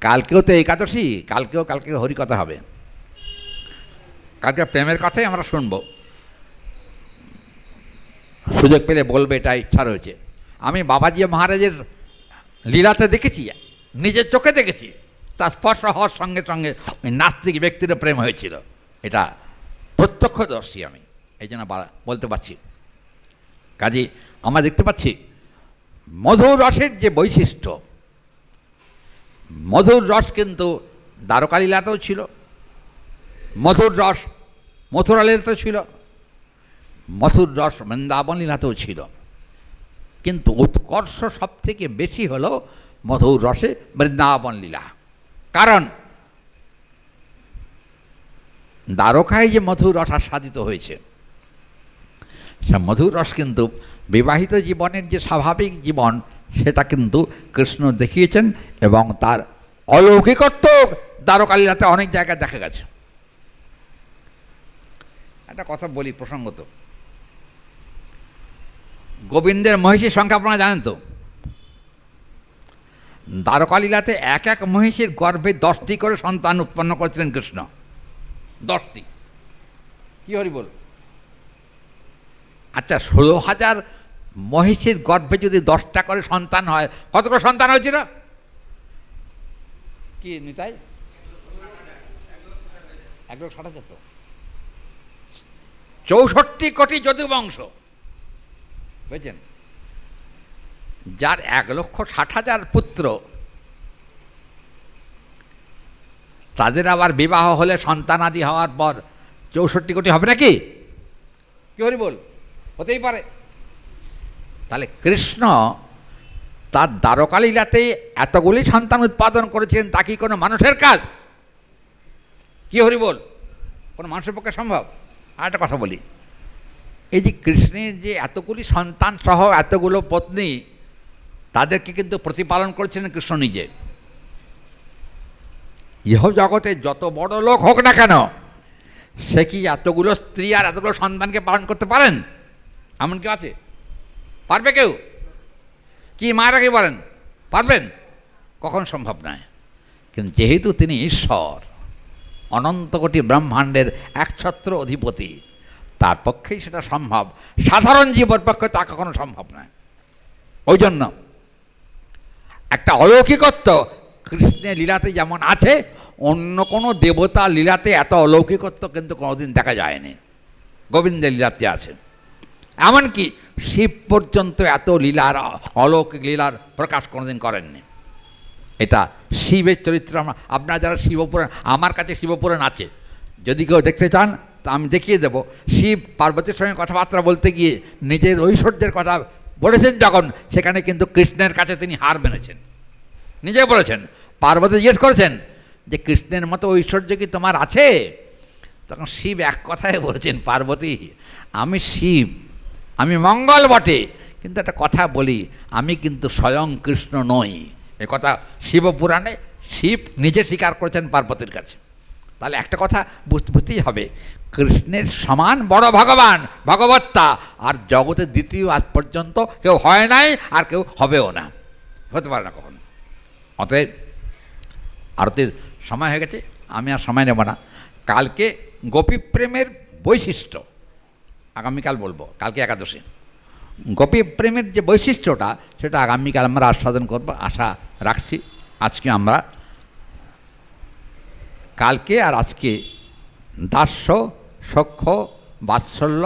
কালকেও তো একাদশী, কালকে হরিকথা হবে, কালকে প্রেমের কথাই আমরা শুনব। সুযোগ পেলে বলবে, এটা ইচ্ছা রয়েছে। আমি বাবাজি মহারাজের লীলাতে দেখেছি, নিজের চোখে দেখেছি, তার স্পর্শ হওয়ার সঙ্গে সঙ্গে ওই নাস্তিক ব্যক্তির প্রেম হয়েছিল। এটা প্রত্যক্ষদর্শী আমি, এই জন্য বলতে পারছি। কাজে আমরা দেখতে পাচ্ছি মধুর রসের যে বৈশিষ্ট্য, মধুর রস কিন্তু দ্বারকা লীলাতেও ছিল, মধুর রস মথুরা লীলাতেও ছিল, মধুর রস বৃন্দাবন লীলাতেও ছিল। কিন্তু উৎকর্ষ সব থেকে বেশি হলো মধুর রসে বৃন্দাবন লীলা। কারণ দ্বারকায় যে মধুর রস আস্বাদিত হয়েছে, সে মধুর রস কিন্তু বিবাহিত জীবনের যে স্বাভাবিক জীবন, সেটা কিন্তু কৃষ্ণ দেখিয়েছেন, এবং তার অলৌকিকত্ব দ্বারকা লীলাতে অনেক জায়গায় দেখা গেছে। একটা কথা বলি প্রসঙ্গত, গোবিন্দের মহিষীর সংখ্যা আপনারা জানেন তো? দ্বারকা লীলাতে এক এক মহিষীর গর্ভে 10টি করে সন্তান উৎপন্ন করেছিলেন কৃষ্ণ। 10টি, কি হরি বল। আচ্ছা, 16,000 মহিষীর গর্ভে যদি 10টা করে সন্তান হয়, কত করে সন্তান হয়েছিল? কি নিতাই? 1,60,000 তো, 64 কোটি যদুবংশ, বুঝছেন। যার 1,60,000 পুত্র, তাদের আবার বিবাহ হলে সন্তানাদি হওয়ার পর 64 কোটি হবে নাকি? কি হরি বল, হতেই পারে। তাহলে কৃষ্ণ তার দ্বারকা লীলাতে এতগুলি সন্তান উৎপাদন করেছেন, তা কি কোনো মানুষের কাজ? কি হরি বল, কোনো মানুষের পক্ষে সম্ভব? আর একটা কথা বলি, এই যে কৃষ্ণের যে এতগুলি সন্তান সহ এতগুলো পত্নী, তাদেরকে কিন্তু প্রতিপালন করেছিলেন কৃষ্ণ নিজে। ইহ জগতে যত বড় লোক হোক না কেন, সে কি এতগুলো স্ত্রী আর এতগুলো সন্তানকে পালন করতে পারেন? এমন কেউ আছে? পারবে কেউ? কি মায়েরা কি বলেন, পারবেন? কখন সম্ভব নয়। কিন্তু যেহেতু তিনি ঈশ্বর, অনন্ত কোটি ব্রহ্মাণ্ডের একছত্র অধিপতি, তার পক্ষেই সেটা সম্ভব, সাধারণ জীবের পক্ষে তা কখনো সম্ভব নয়। ওই জন্য একটা অলৌকিকত্ব কৃষ্ণের লীলাতে যেমন আছে, অন্য কোনো দেবতা লীলাতে এত অলৌকিকত্ব কিন্তু কোনোদিন দেখা যায়নি, গোবিন্দের লীলাতে আছে। এমনকি শিব পর্যন্ত এত লীলার, অলৌকিক লীলার প্রকাশ কোনোদিন করেননি। এটা শিবের চরিত্র। আপনারা যারা শিবপুরাণ, আমার কাছে শিবপুরাণ আছে, যদি কেউ দেখতে চান তা আমি দেখিয়ে দেব। শিব পার্বতীর সঙ্গে কথাবার্তা বলতে গিয়ে নিজের ঐশ্বর্যের কথা বলেছেন যখন, সেখানে কিন্তু কৃষ্ণের কাছে তিনি হার মেনেছেন, নিজে বলেছেন। পার্বতী জিজ্ঞেস করেছেন যে কৃষ্ণের মতো ঐশ্বর্য কি তোমার আছে? তখন শিব এক কথায় বলেছেন, পার্বতী আমি শিব, আমি মঙ্গল বটে, কিন্তু একটা কথা বলি, আমি কিন্তু স্বয়ং কৃষ্ণ নই। এ কথা শিবপুরাণে শিব নিজে স্বীকার করেছেন পার্বতীর কাছে। তাহলে একটা কথা বুঝতেই হবে, কৃষ্ণের সমান বড় ভগবান, ভগবত্তা আর জগতের দ্বিতীয় আজ পর্যন্ত কেউ হয় নাই, আর কেউ হবেও না, হতে পারে না কখনো। অতএব আরতির সময় হয়ে গেছে, আমি আর সময় নেব না। কালকে গোপী প্রেমের বৈশিষ্ট্য, আগামীকাল বলবো, কালকে একাদশী। গোপী প্রেমের যে বৈশিষ্ট্যটা সেটা আগামীকাল আমরা আস্বাদন করব, আশা রাখছি। আজকে আমরা কালকে আর আজকে দাস্য, সখ্য, বাৎসল্য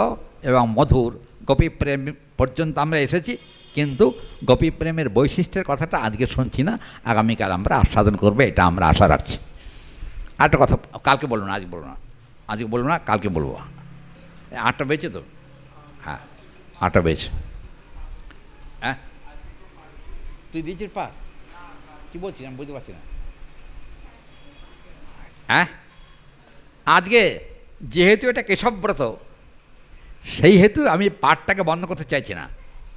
এবং মধুর গোপী প্রেম পর্যন্ত আমরা এসেছি, কিন্তু গোপী প্রেমের বৈশিষ্ট্যের কথাটা আজকে শুনছি না, আগামীকাল আমরা আস্বাদন করবো, এটা আমরা আশা রাখছি। আরেকটা কথা, কালকে বলবো না, আজকে বলবো না, আজকে বলবো না, কালকে বলবো। 8টা বেজে তো, হ্যাঁ 8টা বেজে। হ্যাঁ তুই দিয়েছিস পা, কী বলছিস আমি বুঝতে পারছি না। হ্যাঁ আজকে যেহেতু এটা কেশবব্রত, সেই হেতু আমি পাঠটাকে বন্ধ করতে চাইছি না।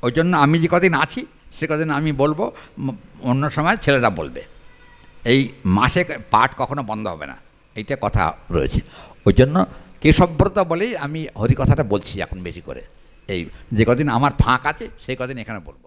ওই জন্য আমি যে কদিন আছি সে কদিন আমি বলবো, অন্য সময় ছেলেরা বলবে। এই মাসে পাঠ কখনো বন্ধ হবে না, এইটা কথা রয়েছে। ওই জন্য কেশবব্রত বলেই আমি হরিকথাটা বলছি এখন বেশি করে। এই যে কদিন আমার ফাঁক আছে সেই কদিন এখানে বলবো।